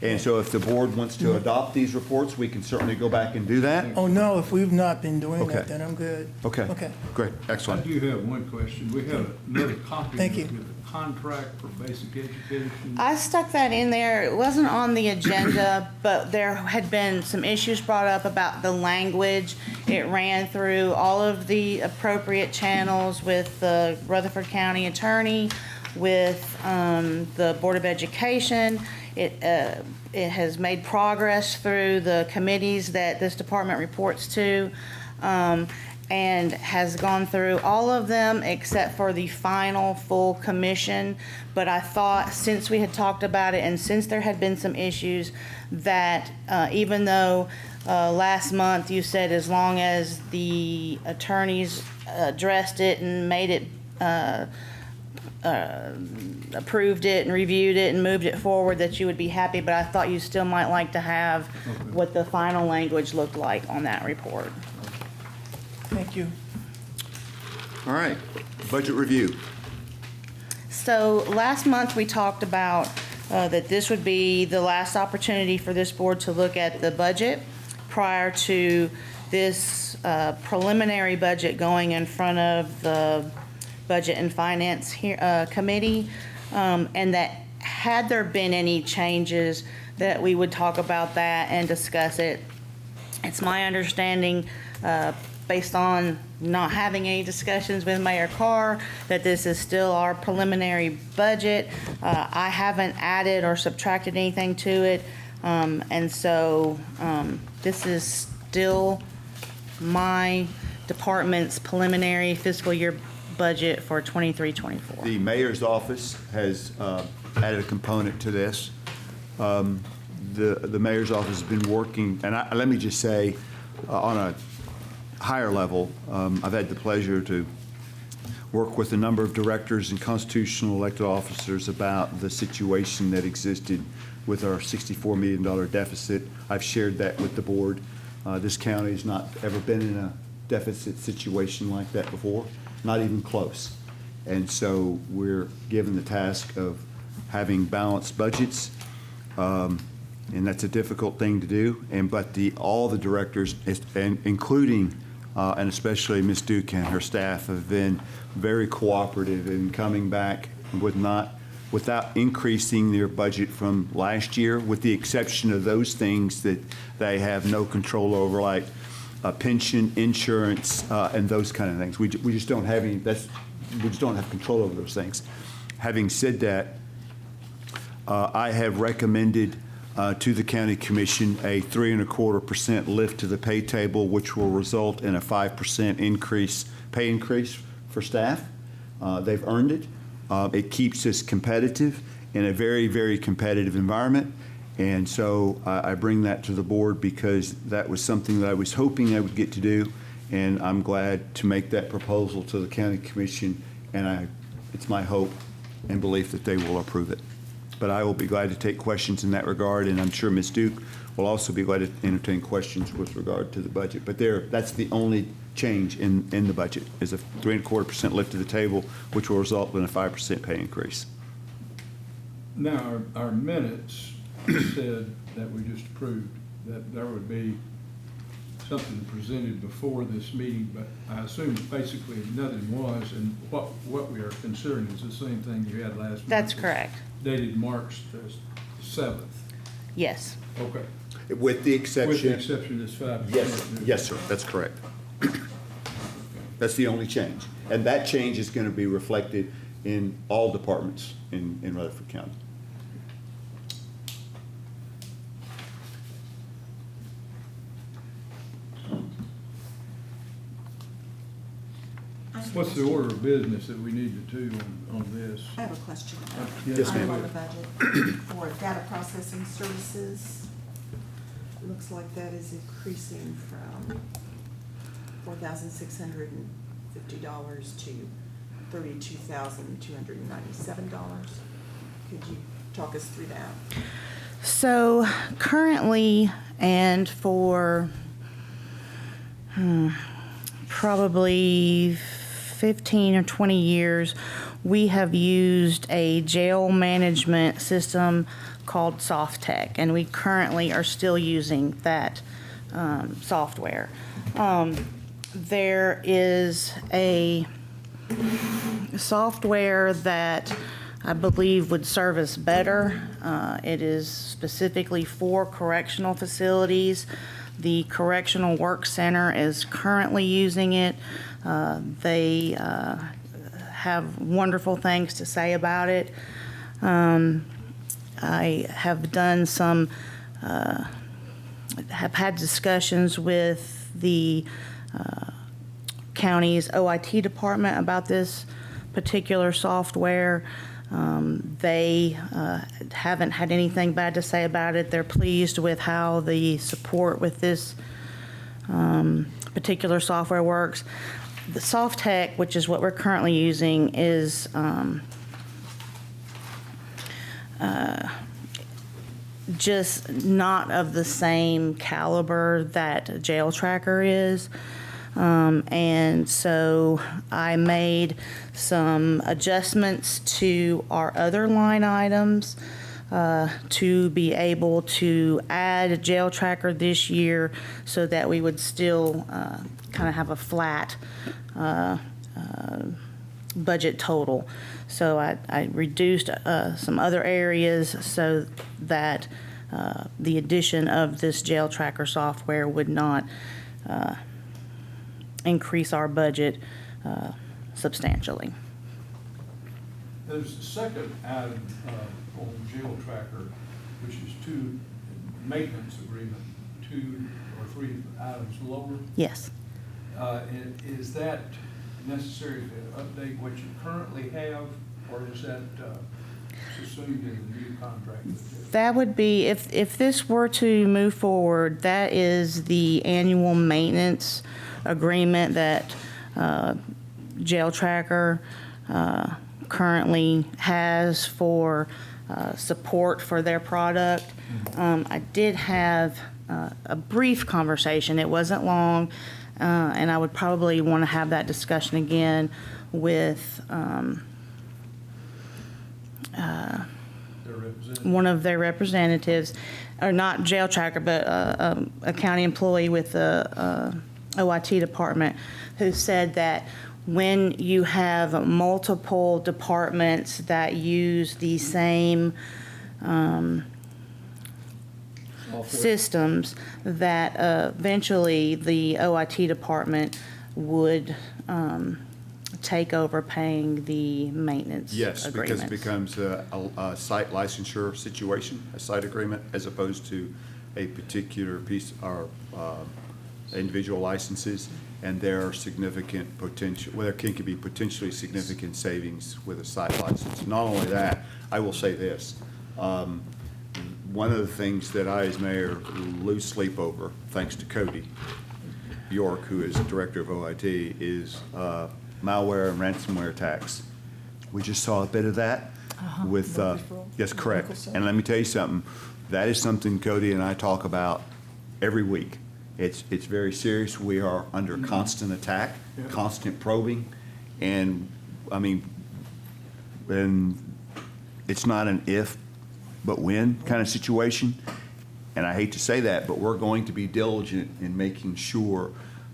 [SPEAKER 1] And so if the board wants to adopt these reports, we can certainly go back and do that.
[SPEAKER 6] Oh, no, if we've not been doing
[SPEAKER 1] Okay.
[SPEAKER 6] that, then I'm good.
[SPEAKER 1] Okay.
[SPEAKER 6] Okay.
[SPEAKER 1] Great,
[SPEAKER 5] I
[SPEAKER 1] excellent.
[SPEAKER 5] do have one question. We have another copy
[SPEAKER 6] Thank
[SPEAKER 5] of
[SPEAKER 6] you.
[SPEAKER 5] the contract for basic education.
[SPEAKER 4] I stuck that in there. It wasn't on the agenda, but there had been some issues brought up about the language. It ran through all of the appropriate channels with the Rutherford County Attorney, with the Board of Education. It has made progress through the committees that this department reports to, and has gone through all of them except for the final full commission. But I thought, since we had talked about it and since there had been some issues, that even though last month you said as long as the attorneys addressed it and made it approved it and reviewed it and moved it forward, that you would be happy, but I thought you still might like to have what the final language looked like on that report.
[SPEAKER 6] Thank you.
[SPEAKER 1] All right, budget review.
[SPEAKER 4] So last month, we talked about that this would be the last opportunity for this board to look at the budget prior to this preliminary budget going in front of the Budget and Finance Committee, and that had there been any changes, that we would talk about that and discuss it. It's my understanding, based on not having any discussions with Mayor Carr, that this is still our preliminary budget. I haven't added or subtracted anything to it, and so this is still my department's preliminary fiscal year budget for 23-24.
[SPEAKER 1] The mayor's office has added a component to this. The mayor's office has been working, and let me just say, on a higher level, I've had the pleasure to work with a number of directors and constitutional elected officers about the situation that existed with our $64 million deficit. I've shared that with the board. This county has not ever been in a deficit situation like that before, not even close. And so we're given the task of having balanced budgets, and that's a difficult thing to do. But all the directors, and including and especially Ms. Duke and her staff, have been very cooperative in coming back without increasing their budget from last year, with the exception of those things that they have no control over, like pension, insurance, and those kind of things. We just don't have any. We just don't have control over those things. Having said that, I have recommended to the county commission a 3.25% lift to the pay table, which will result in a 5% pay increase for staff. They've earned it. It keeps us competitive in a very, very competitive environment. And so I bring that to the board because that was something that I was hoping I would get to do. And I'm glad to make that proposal to the county commission. And it's my hope and belief that they will approve it. But I will be glad to take questions in that regard. And I'm sure Ms. Duke will also be glad to entertain questions with regard to the budget. But that's the only change in the budget, is a 3.25% lift to the table, which will result in a 5% pay increase.
[SPEAKER 5] Now, our minutes said that we just approved that there would be something presented before this meeting, but I assume basically nothing was, and what we are considering is the same thing you had last month.
[SPEAKER 4] That's correct.
[SPEAKER 5] Dated March the 7th.
[SPEAKER 4] Yes.
[SPEAKER 5] Okay.
[SPEAKER 1] With the exception.
[SPEAKER 5] With the exception of this 5%.
[SPEAKER 1] Yes, sir, that's correct. That's the only change. And that change is going to be reflected in all departments in Rutherford County.
[SPEAKER 5] What's the order of business that we need to do on this?
[SPEAKER 2] I have a question.
[SPEAKER 1] Yes, ma'am.
[SPEAKER 2] Item on the budget for data processing services. It looks like that is increasing from $4,650 to $32,297. Could you talk us through that?
[SPEAKER 4] So currently, and for probably 15 or 20 years, we have used a jail management system called SoftTech, and we currently are still using that software. There is a software that I believe would serve us better. It is specifically for correctional facilities. The Correctional Work Center is currently using it. They have wonderful things to say about it. I have done some, have had discussions with the county's OIT department about this particular software. They haven't had anything bad to say about it. They're pleased with how the support with this particular software works. The SoftTech, which is what we're currently using, is just not of the same caliber that Jail Tracker is. And so I made some adjustments to our other line items to be able to add Jail Tracker this year so that we would still kind of have a flat budget total. So I reduced some other areas so that the addition of this Jail Tracker software would not increase our budget substantially.
[SPEAKER 5] There's a second item on Jail Tracker, which is two maintenance agreement, 2 or 3 items lower.
[SPEAKER 4] Yes.
[SPEAKER 5] And is that necessary to update what you currently have, or is that assumed in the new contract?
[SPEAKER 4] That would be, if this were to move forward, that is the annual maintenance agreement that Jail Tracker currently has for support for their product. I did have a brief conversation. It wasn't long, and I would probably want to have that discussion again with one of their representatives, or not Jail Tracker, but a county employee with the OIT department, who said that when you have multiple departments that use the same systems, that eventually the OIT department would take over paying the maintenance
[SPEAKER 1] Yes, because it
[SPEAKER 4] agreements.
[SPEAKER 1] becomes a site licensure situation, a site agreement, as opposed to a particular piece or individual licenses. And there are significant potential, well, there can be potentially significant savings with a site license. Not only that, I will say this. One of the things that I, as mayor, lose sleep over, thanks to Cody York, who is director of OIT, is malware and ransomware attacks. We just saw a bit of that with, yes, correct. And let me tell you something, that is something Cody and I talk about every week. It's very serious. We are under constant attack, constant probing, and I mean, and it's not an if, but when kind of situation. And I hate to say that, but we're going to be diligent in making sure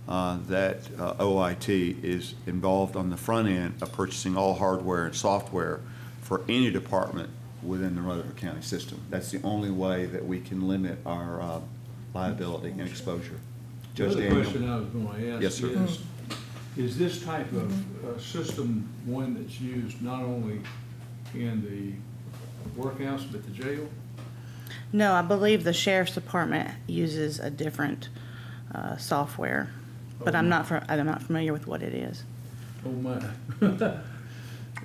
[SPEAKER 1] that OIT is involved on the front end of purchasing all hardware and software for any department within the Rutherford County system. That's the only way that we can limit our liability and exposure.
[SPEAKER 5] The
[SPEAKER 1] Judge
[SPEAKER 5] other
[SPEAKER 1] Daniel.
[SPEAKER 5] question I was going to ask
[SPEAKER 1] Yes, sir.
[SPEAKER 5] is this type of system one that's used not only in the workhouse but the jail?
[SPEAKER 4] No, I believe the sheriff's department uses a different software, but I'm not familiar with what it is.
[SPEAKER 5] Oh, my.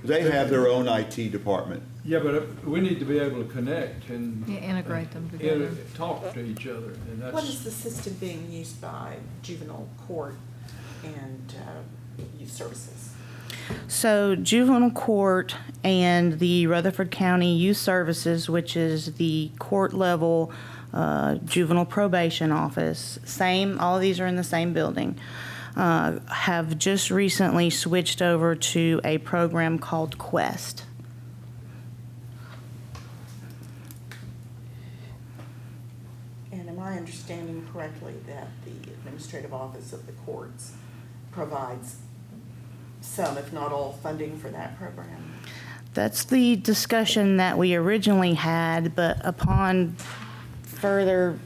[SPEAKER 1] They have their own IT department.
[SPEAKER 5] Yeah, but we need to be able to connect and
[SPEAKER 7] Yeah, integrate them together.
[SPEAKER 5] talk to each other, and that's.
[SPEAKER 2] What is the system being used by juvenile court and youth services?
[SPEAKER 4] So juvenile court and the Rutherford County Youth Services, which is the court level juvenile probation office, same, all of these are in the same building, have just recently switched over to a program called Quest.
[SPEAKER 2] And am I understanding correctly that the administrative office of the courts provides some, if not all, funding for that program?
[SPEAKER 4] That's the discussion that we originally had, but upon further,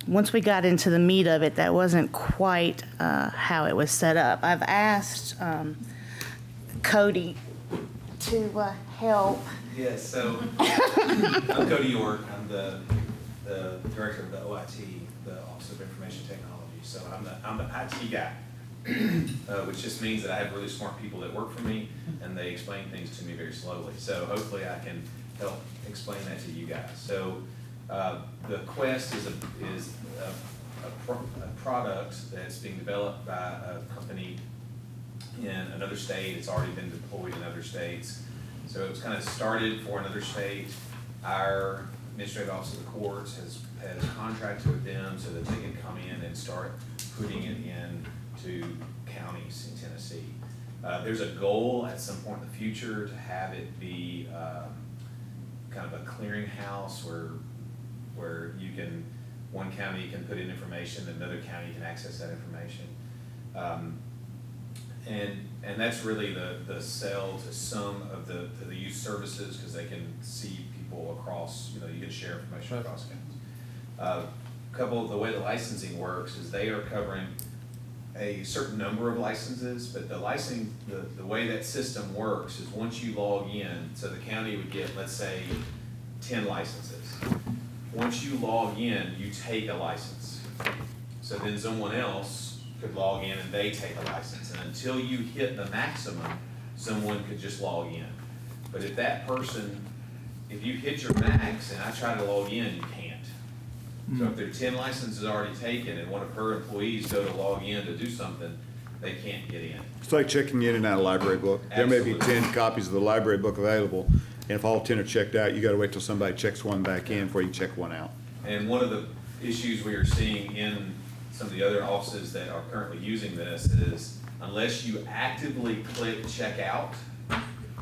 [SPEAKER 4] once we got into the meat of it, that wasn't quite how it was set up. I've asked Cody to help.
[SPEAKER 9] Yes, so I'm Cody York. I'm the director of the OIT, the Office of Information Technology. So I'm the IT guy, which just means that I have really smart people that work for me, and they explain things to me very slowly. So hopefully I can help explain that to you guys. So the Quest is a product that's being developed by a company in another state. It's already been deployed in other states. So it was kind of started for another state. Our administrative office of the courts has contracted with them so that they can come in and start putting it in to counties in Tennessee. There's a goal at some point in the future to have it be kind of a clearinghouse where you can, one county can put in information, another county can access that information. And that's really the sell to some of the youth services, because they can see people across, you can share information across counties. Couple of the way the licensing works is they are covering a certain number of licenses, but the licensing, the way that system works is once you log in, so the county would get, let's say, 10 licenses. Once you log in, you take a license. So then someone else could log in and they take a license. And until you hit the maximum, someone could just log in. But if that person, if you hit your max and I try to log in, you can't. So if there are 10 licenses already taken and one of her employees go to log in to do something, they can't get in.
[SPEAKER 1] It's like checking in and out of library book. There may be
[SPEAKER 9] Absolutely.
[SPEAKER 1] 10 copies of the library book available, and if all 10 are checked out, you gotta wait till somebody checks one back in before you check one out.
[SPEAKER 9] And one of the issues we are seeing in some of the other offices that are currently using this is unless you actively click check out,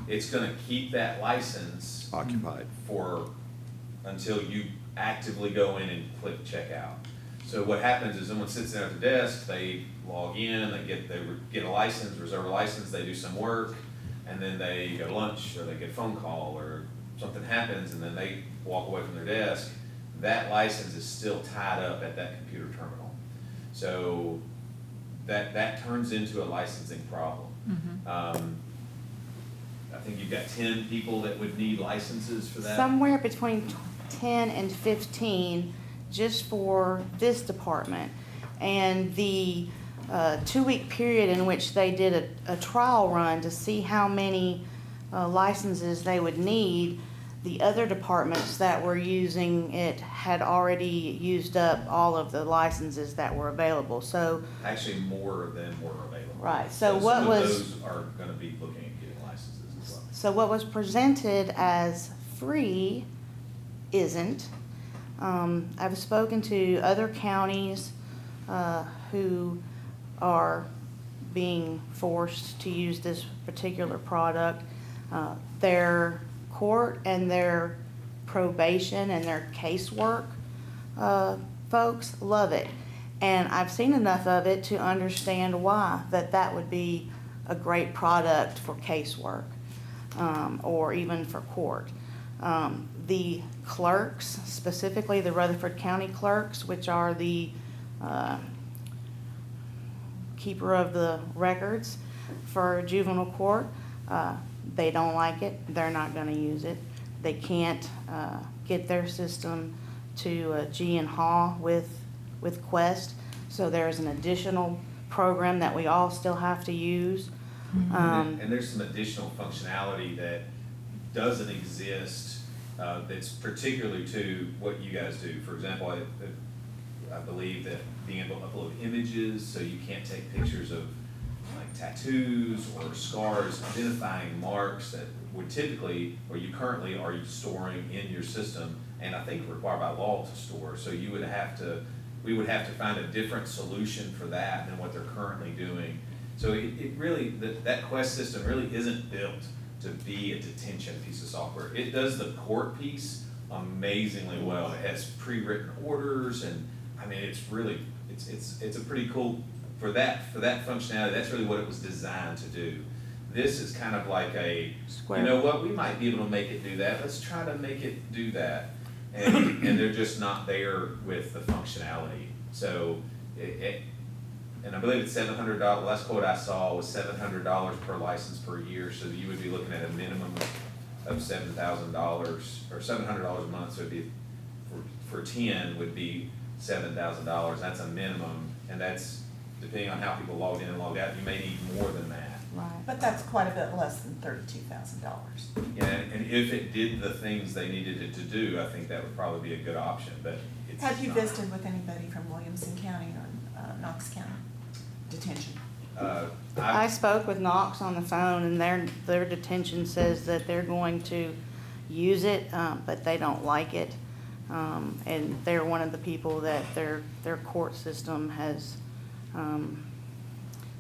[SPEAKER 9] it's gonna keep that license
[SPEAKER 1] Occupied.
[SPEAKER 9] for, until you actively go in and click check out. So what happens is someone sits there at the desk, they log in, they get a license, reserve a license, they do some work, and then they go to lunch, or they get a phone call, or something happens, and then they walk away from their desk. That license is still tied up at that computer terminal. So that turns into a licensing problem. I think you've got 10 people that would need licenses for that.
[SPEAKER 4] Somewhere between 10 and 15 just for this department. And the 2-week period in which they did a trial run to see how many licenses they would need, the other departments that were using it had already used up all of the licenses that were available. So,
[SPEAKER 9] Actually, more of them were available.
[SPEAKER 4] right, so
[SPEAKER 9] some
[SPEAKER 4] what
[SPEAKER 9] of
[SPEAKER 4] was,
[SPEAKER 9] those are gonna be looking at getting licenses as well.
[SPEAKER 4] so what was presented as free isn't. I've spoken to other counties who are being forced to use this particular product. Their court and their probation and their casework folks love it. And I've seen enough of it to understand why that would be a great product for casework or even for court. The clerks, specifically the Rutherford County clerks, which are the keeper of the records for juvenile court, they don't like it. They're not going to use it. They can't get their system to G and Haw with Quest. So there's an additional program that we all still have to use.
[SPEAKER 9] And there's some additional functionality that doesn't exist that's particularly to what you guys do. For example, I believe that being able to upload images, so you can't take pictures of like tattoos or scars, identifying marks that would typically, or you currently are storing in your system, and I think required by law to store. So we would have to find a different solution for that than what they're currently doing. So it really, that Quest system really isn't built to be a detention piece of software. It does the court piece amazingly well. It has pre-written orders, and I mean, it's really, it's a pretty cool, for that functionality, that's really what it was designed to do. This is kind of like you know what, we might be able to make it do that, let's try to make it do that. And they're just not there with the functionality. So and I believe it's $700, last quote I saw was $700 per license per year, so you would be looking at a minimum of $7,000 or $700 a month, so it'd be, for 10 would be $7,000, that's a minimum, and that's, depending on how people logged in and logged out, you may need more than that.
[SPEAKER 4] Right.
[SPEAKER 2] But that's quite a bit less than $32,000.
[SPEAKER 9] Yeah, and if it did the things they needed it to do, I think that would probably be a good option, but it's
[SPEAKER 2] Have you
[SPEAKER 9] not.
[SPEAKER 2] visited with anybody from Williamson County or Knox County Detention?
[SPEAKER 4] I spoke with Knox on the phone, and their detention says that they're going to use it, but they don't like it. And they're one of the people that their court system has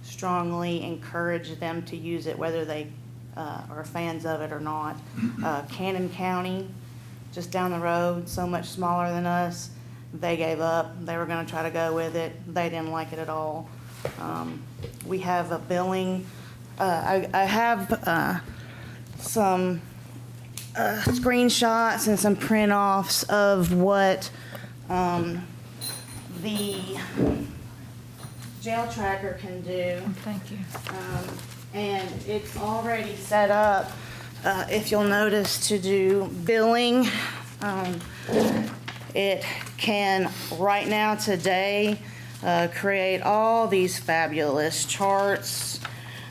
[SPEAKER 4] strongly encouraged them to use it, whether they are fans of it or not. Cannon County, just down the road, so much smaller than us, they gave up. They were going to try to go with it. They didn't like it at all. We have a billing. I have some screenshots and some print-offs of what the jail tracker can do.
[SPEAKER 7] Thank you.
[SPEAKER 4] And it's already set up, if you'll notice, to do billing. It can, right now, today, create all these fabulous charts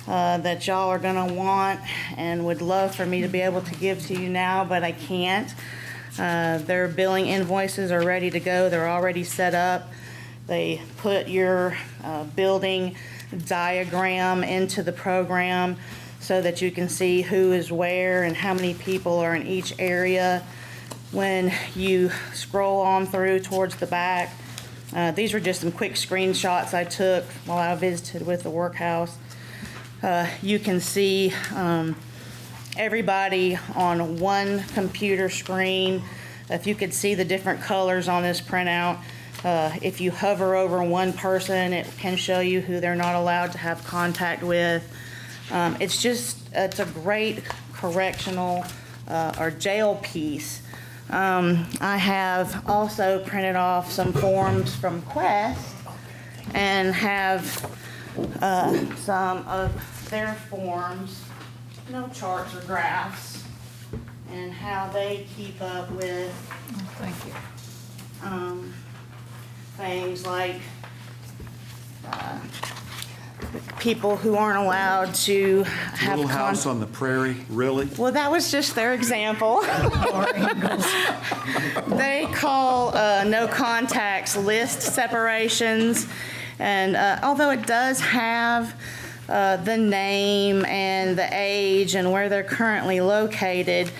[SPEAKER 4] that y'all are gonna want and would love for me to be able to give to you now, but I can't. Their billing invoices are ready to go. They're already set up. They put your building diagram into the program so that you can see who is where and how many people are in each area. When you scroll on through towards the back, these were just some quick screenshots I took while I visited with the workhouse. You can see everybody on one computer screen. If you could see the different colors on this printout, if you hover over one person, it can show you who they're not allowed to have contact with. It's a great correctional or jail piece. I have also printed off some forms from Quest and have some of their forms, no charts or graphs, and how they keep up with
[SPEAKER 7] Thank you.
[SPEAKER 4] things like people who aren't allowed to have
[SPEAKER 1] Little House on the Prairie, really?
[SPEAKER 4] Well, that was just their example. They call no contacts list separations, and although it does have the name and the age and where they're currently located,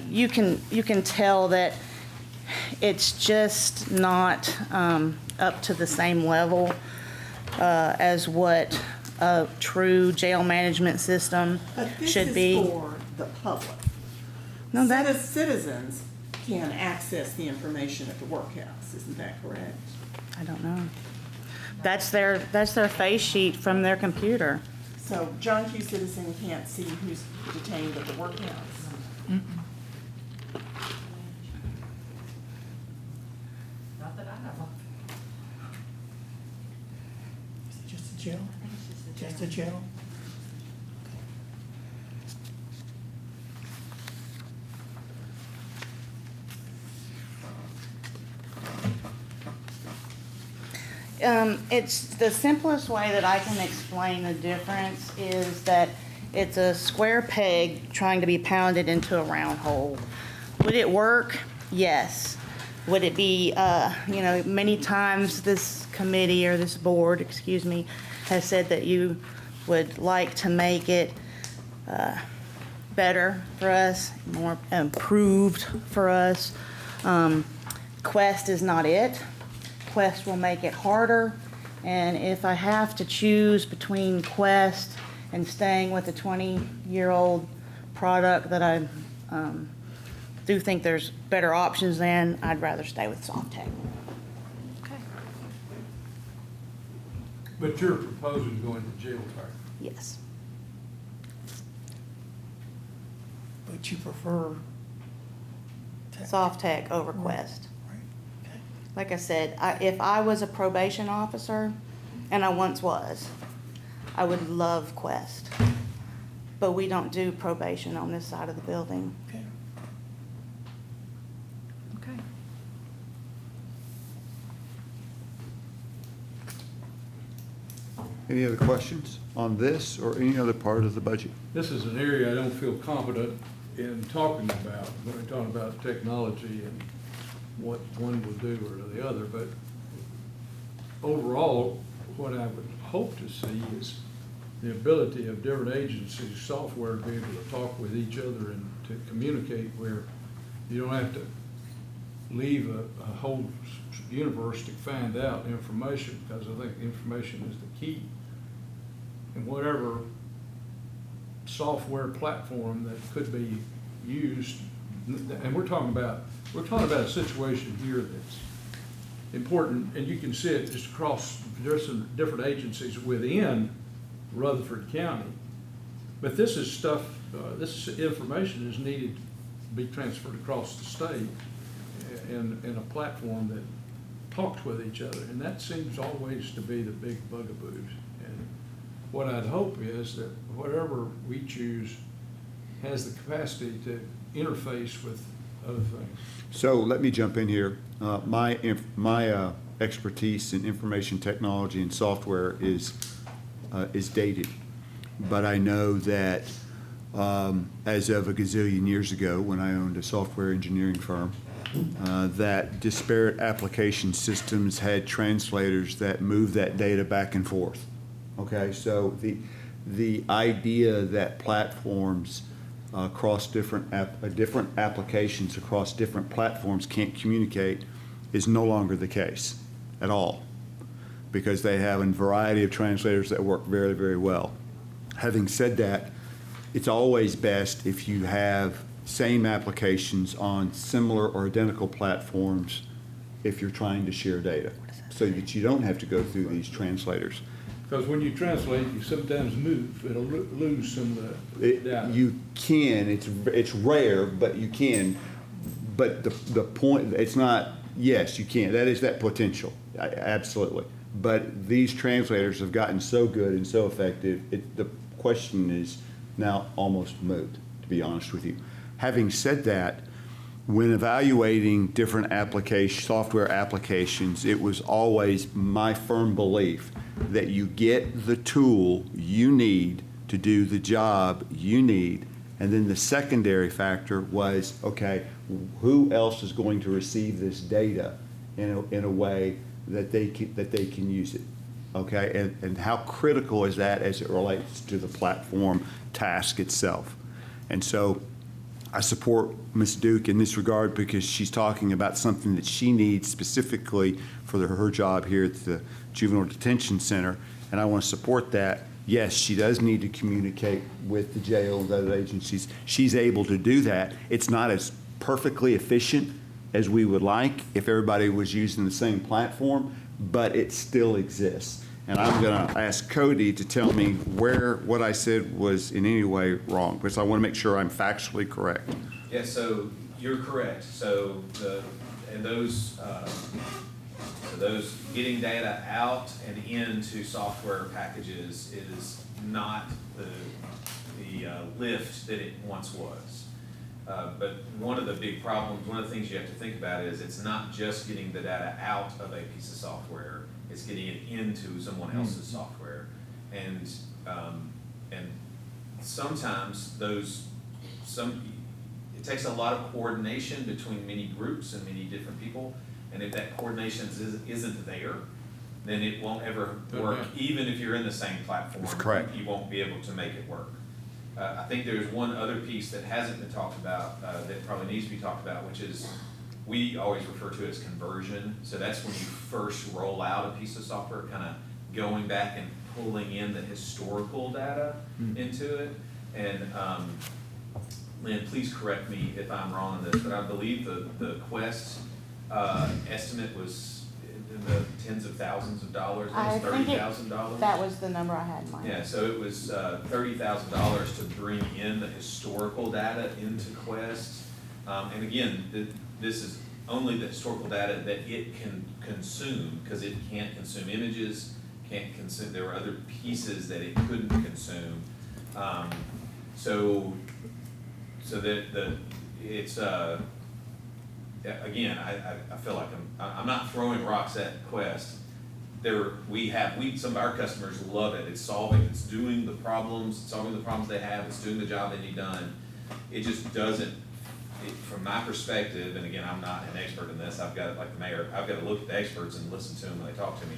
[SPEAKER 4] you can tell that it's just not up to the same level as what a true jail management system
[SPEAKER 3] But this
[SPEAKER 4] should
[SPEAKER 3] is
[SPEAKER 4] be.
[SPEAKER 3] for the public.
[SPEAKER 4] No, that is,
[SPEAKER 3] Citizens can access the information at the workhouse, isn't that correct?
[SPEAKER 4] I don't know. That's their face sheet from their computer.
[SPEAKER 3] So John Q. Citizen can't see who's detained at the workhouse.
[SPEAKER 7] Not that I know of.
[SPEAKER 6] Is it just a jail? Just a jail?
[SPEAKER 4] It's the simplest way that I can explain the difference is that it's a square peg trying to be pounded into a round hole. Would it work? Yes. Would it be, many times this committee or this board, excuse me, has said that you would like to make it better for us, more improved for us. Quest is not it. Quest will make it harder, and if I have to choose between Quest and staying with a 20-year-old product that I do think there's better options than, I'd rather stay with Softtech.
[SPEAKER 7] Okay.
[SPEAKER 5] But you're proposing going to jail time.
[SPEAKER 4] Yes.
[SPEAKER 6] But you prefer tech,
[SPEAKER 4] Softtech over Quest.
[SPEAKER 6] right? Okay.
[SPEAKER 4] Like I said, if I was a probation officer, and I once was, I would love Quest. But we don't do probation on this side of the building.
[SPEAKER 6] Okay.
[SPEAKER 7] Okay.
[SPEAKER 1] Any other questions on this or any other part of the budget?
[SPEAKER 5] This is an area I don't feel confident in talking about, when we're talking about technology and what one will do or the other, but overall, what I would hope to see is the ability of different agencies' software to be able to talk with each other and to communicate where you don't have to leave a whole universe to find out information, because I think information is the key. And whatever software platform that could be used, and we're talking about a situation here that's important, and you can see it just across, there's some different agencies within Rutherford County. But this is stuff, this is information is needed to be transferred across the state in a platform that talks with each other, and that seems always to be the big bugaboos. And what I'd hope is that whatever we choose has the capacity to interface with other things.
[SPEAKER 1] So let me jump in here. My expertise in information technology and software is dated. But I know that as of a gazillion years ago, when I owned a software engineering firm, that disparate application systems had translators that moved that data back and forth. Okay, so the idea that platforms across different applications across different platforms can't communicate is no longer the case at all, because they have a variety of translators that work very, very well. Having said that, it's always best if you have same applications on similar or identical platforms if you're trying to share data, so that you don't have to go through these translators.
[SPEAKER 5] Because when you translate, you sometimes move, it'll lose some of the data.
[SPEAKER 1] You can, it's rare, but you can. But the point, it's not, yes, you can. That is that potential, absolutely. But these translators have gotten so good and so effective, the question is now almost moot, to be honest with you. Having said that, when evaluating different software applications, it was always my firm belief that you get the tool you need to do the job you need. And then the secondary factor was, okay, who else is going to receive this data in a way that they can use it? Okay, and how critical is that as it relates to the platform task itself? And so I support Ms. Duke in this regard, because she's talking about something that she needs specifically for her job here at the Juvenile Detention Center, and I want to support that. Yes, she does need to communicate with the jail and other agencies. She's able to do that. It's not as perfectly efficient as we would like if everybody was using the same platform, but it still exists. And I'm going to ask Cody to tell me what I said was in any way wrong, because I want to make sure I'm factually correct.
[SPEAKER 9] Yeah, so you're correct. So those getting data out and into software packages is not the lift that it once was. But one of the big problems, one of the things you have to think about is it's not just getting the data out of a piece of software, it's getting it into someone else's software. And sometimes it takes a lot of coordination between many groups and many different people. And if that coordination isn't there, then it won't ever work. Even if you're in the same platform,
[SPEAKER 1] That's correct.
[SPEAKER 9] You won't be able to make it work. I think there's one other piece that hasn't been talked about that probably needs to be talked about, which is we always refer to it as conversion. So that's when you first roll out a piece of software, kind of going back and pulling in the historical data into it. And Lynn, please correct me if I'm wrong on this, but I believe the Quest estimate was in the tens of thousands of dollars, $30,000.
[SPEAKER 4] That was the number I had in mind.
[SPEAKER 9] Yeah, so it was $30,000 to bring in the historical data into Quest. And again, this is only the historical data that it can consume, because it can't consume images, can't consume, there were other pieces that it couldn't consume. So that it's again, I feel like I'm not throwing rocks at Quest. Some of our customers love it. It's doing the problems, solving the problems they have, it's doing the job they need done. It just doesn't, from my perspective, and again, I'm not an expert in this, I've got, like the mayor, I've got to look at the experts and listen to them when they talk to me.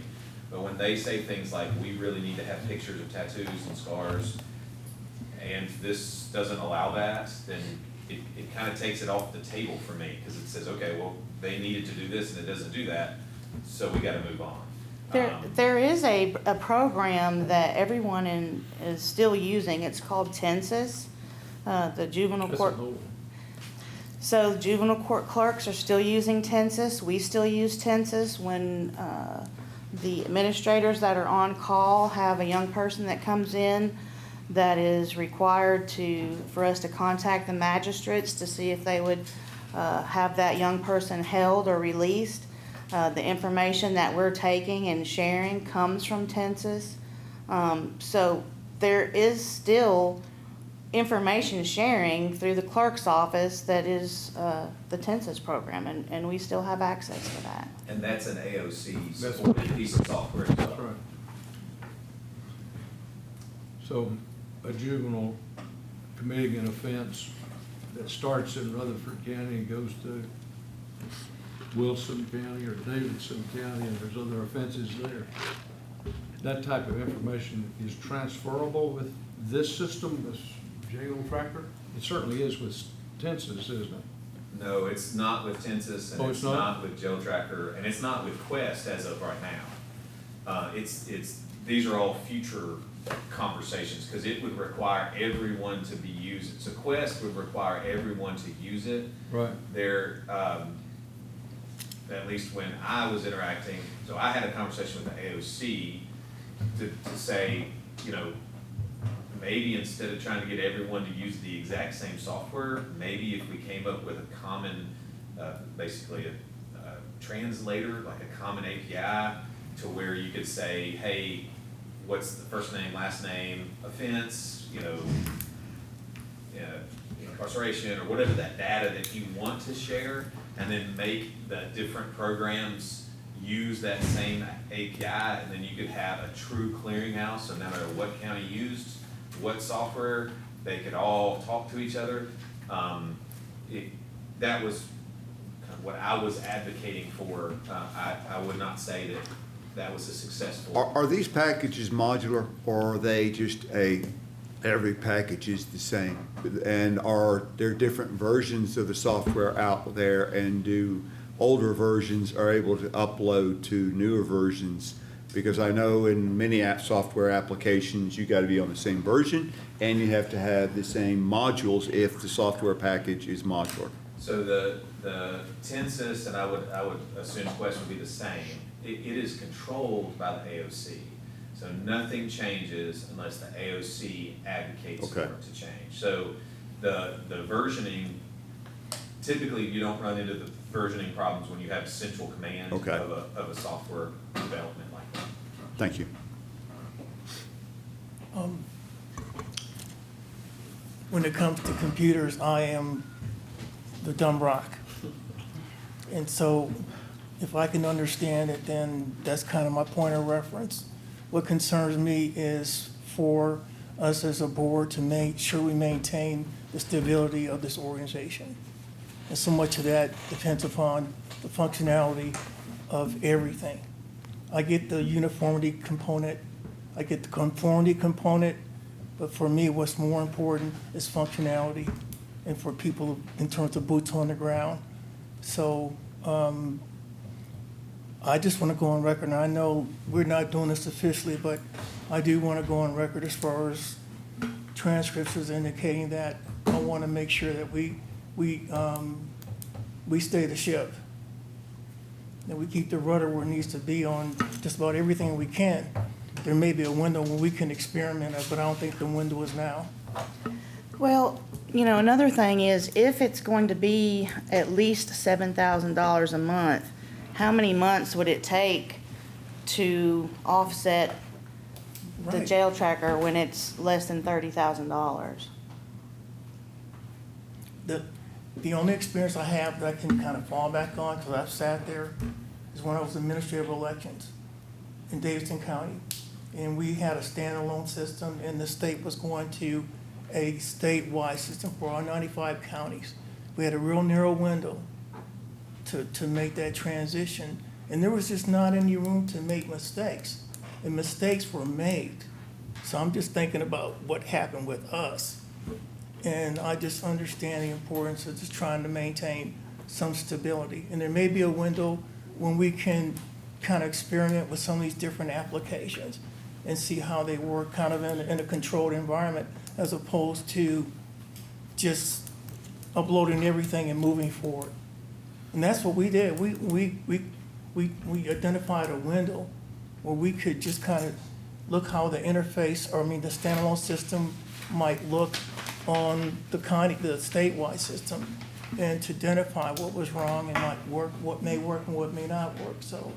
[SPEAKER 9] But when they say things like, we really need to have pictures of tattoos and scars, and this doesn't allow that, then it kind of takes it off the table for me, because it says, okay, well, they needed to do this and it doesn't do that, so we got to move on.
[SPEAKER 4] There is a program that everyone is still using. It's called Tensis, the juvenile court. So juvenile court clerks are still using Tensis. We still use Tensis when the administrators that are on call have a young person that comes in that is required for us to contact the magistrates to see if they would have that young person held or released. The information that we're taking and sharing comes from Tensis. So there is still information sharing through the clerk's office that is the Tensis program, and we still have access to that.
[SPEAKER 9] And that's an AOC
[SPEAKER 5] That's
[SPEAKER 9] supported piece of software as well.
[SPEAKER 5] That's right. So a juvenile committing an offense that starts in Rutherford County and goes to Wilson County or Davidson County, and there's other offenses there. That type of information is transferable with this system, this jail tracker? It certainly is with Tensis, isn't it?
[SPEAKER 9] No, it's not with Tensis, and
[SPEAKER 5] Oh,
[SPEAKER 9] it's
[SPEAKER 5] it's not?
[SPEAKER 9] not with Jail Tracker, and it's not with Quest as of right now. These are all future conversations, because it would require everyone to be using, so Quest would require everyone to use it.
[SPEAKER 5] Right.
[SPEAKER 9] There, at least when I was interacting, so I had a conversation with the AOC to say, you know, maybe instead of trying to get everyone to use the exact same software, maybe if we came up with a common, basically a translator, like a common API, to where you could say, hey, what's the first name, last name, offense, incarceration, or whatever that data that you want to share, and then make the different programs use that same API, and then you could have a true clearinghouse, so no matter what county used, what software, they could all talk to each other. That was kind of what I was advocating for. I would not say that was a successful.
[SPEAKER 1] Are these packages modular, or are they just every package is the same? And are there different versions of the software out there, and do older versions are able to upload to newer versions? Because I know in many software applications, you got to be on the same version, and you have to have the same modules if the software package is modular.
[SPEAKER 9] So the Tensis, and I would assume Quest would be the same. It is controlled by the AOC. So nothing changes unless the AOC advocates for it to change. So the versioning, typically you don't run into the versioning problems when you have central command of a software development like that.
[SPEAKER 1] Thank you.
[SPEAKER 6] When it comes to computers, I am the dumb rock. And so if I can understand it, then that's kind of my point of reference. What concerns me is for us as a board to make sure we maintain the stability of this organization. And so much of that depends upon the functionality of everything. I get the uniformity component, I get the conformity component, but for me, what's more important is functionality and for people in terms of boots on the ground. So I just want to go on record, and I know we're not doing this officially, but I do want to go on record as far as transcripts is indicating that I want to make sure that we stay the ship, that we keep the rudder where it needs to be on just about everything we can. There may be a window when we can experiment it, but I don't think the window is now.
[SPEAKER 4] Well, another thing is, if it's going to be at least $7,000 a month, how many months would it take to offset the
[SPEAKER 6] Right.
[SPEAKER 4] jail tracker when it's less than $30,000?
[SPEAKER 6] The only experience I have that I can kind of fall back on, because I've sat there, is when I was administrative elections in Davidson County. And we had a standalone system, and the state was going to a statewide system for all 95 counties. We had a real narrow window to make that transition, and there was just not any room to make mistakes, and mistakes were made. So I'm just thinking about what happened with us, and I just understand the importance of just trying to maintain some stability. And there may be a window when we can kind of experiment with some of these different applications and see how they work kind of in a controlled environment, as opposed to just uploading everything and moving forward. And that's what we did. We identified a window where we could just kind of look how the interface, the standalone system might look on the statewide system, and to identify what was wrong and might work, what may work and what may not work. So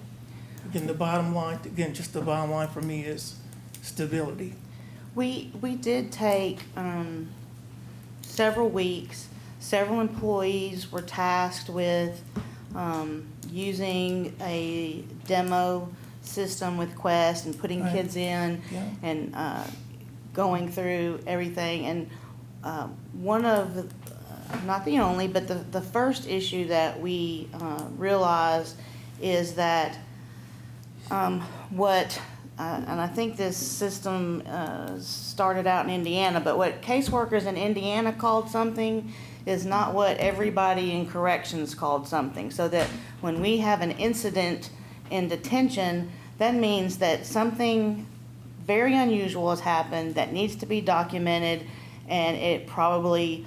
[SPEAKER 6] again, the bottom line for me is stability.
[SPEAKER 4] We did take several weeks, several employees were tasked with using a demo system with Quest and putting
[SPEAKER 6] Right.
[SPEAKER 4] kids in
[SPEAKER 6] Yeah.
[SPEAKER 4] and going through everything. And one of the, not the only, but the first issue that we realized is that and I think this system started out in Indiana, but what caseworkers in Indiana called something is not what everybody in corrections called something. So that when we have an incident in detention, that means that something very unusual has happened that needs to be documented, and it probably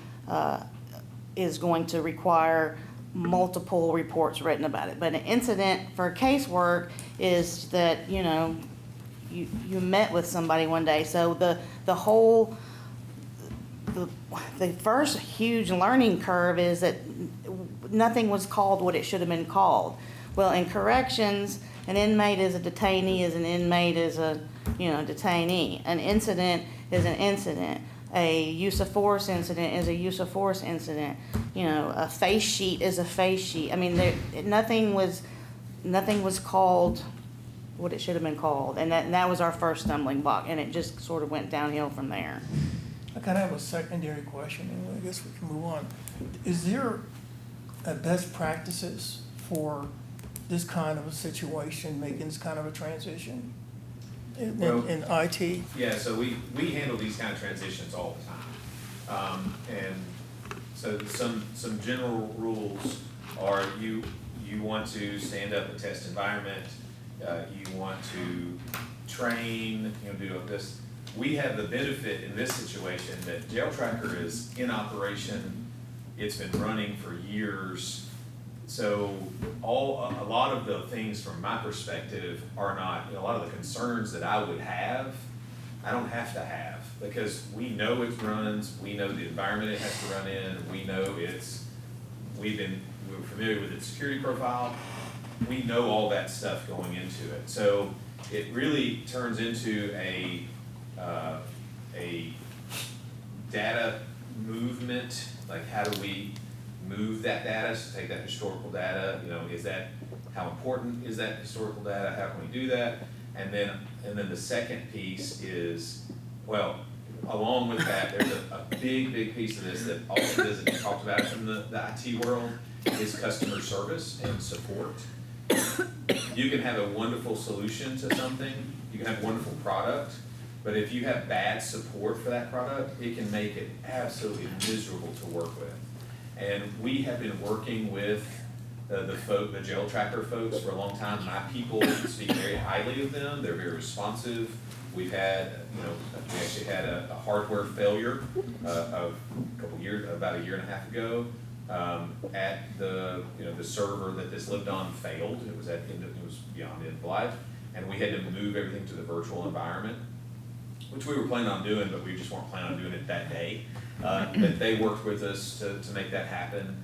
[SPEAKER 4] is going to require multiple reports written about it. But an incident for casework is that, you know, you met with somebody one day. So the first huge learning curve is that nothing was called what it should have been called. Well, in corrections, an inmate is a detainee, is an inmate is a, you know, detainee. An incident is an incident. A use of force incident is a use of force incident. You know, a face sheet is a face sheet. I mean, nothing was called what it should have been called, and that was our first stumbling block, and it just sort of went downhill from there.
[SPEAKER 6] I kind of have a secondary question, and I guess we can move on. Is there a best practices for this kind of a situation, making this kind of a transition in IT?
[SPEAKER 9] Yeah, so we handle these kind of transitions all the time. And so some general rules are you want to stand up a test environment, you want to train, you know, do this. We have the benefit in this situation that Jail Tracker is in operation. It's been running for years. So a lot of the things from my perspective are not, you know, a lot of the concerns that I would have, I don't have to have, because we know it runs, we know the environment it has to run in, we know we're familiar with its security profile, we know all that stuff going into it. So it really turns into a data movement, like how do we move that data, so take that historical data, you know, how important is that historical data, how can we do that? And then the second piece is, well, along with that, there's a big piece of this that also doesn't get talked about from the IT world, is customer service and support. You can have a wonderful solution to something, you can have a wonderful product, but if you have bad support for that product, it can make it absolutely miserable to work with. And we have been working with the Jail Tracker folks for a long time. My people speak very highly of them. They're very responsive. We've had, you know, we actually had a hardware failure of a couple years, about a year and a half ago, at the server that this lived on failed. It was beyond end of life, and we had to move everything to the virtual environment, which we were planning on doing, but we just weren't planning on doing it that day. But they worked with us to make that happen.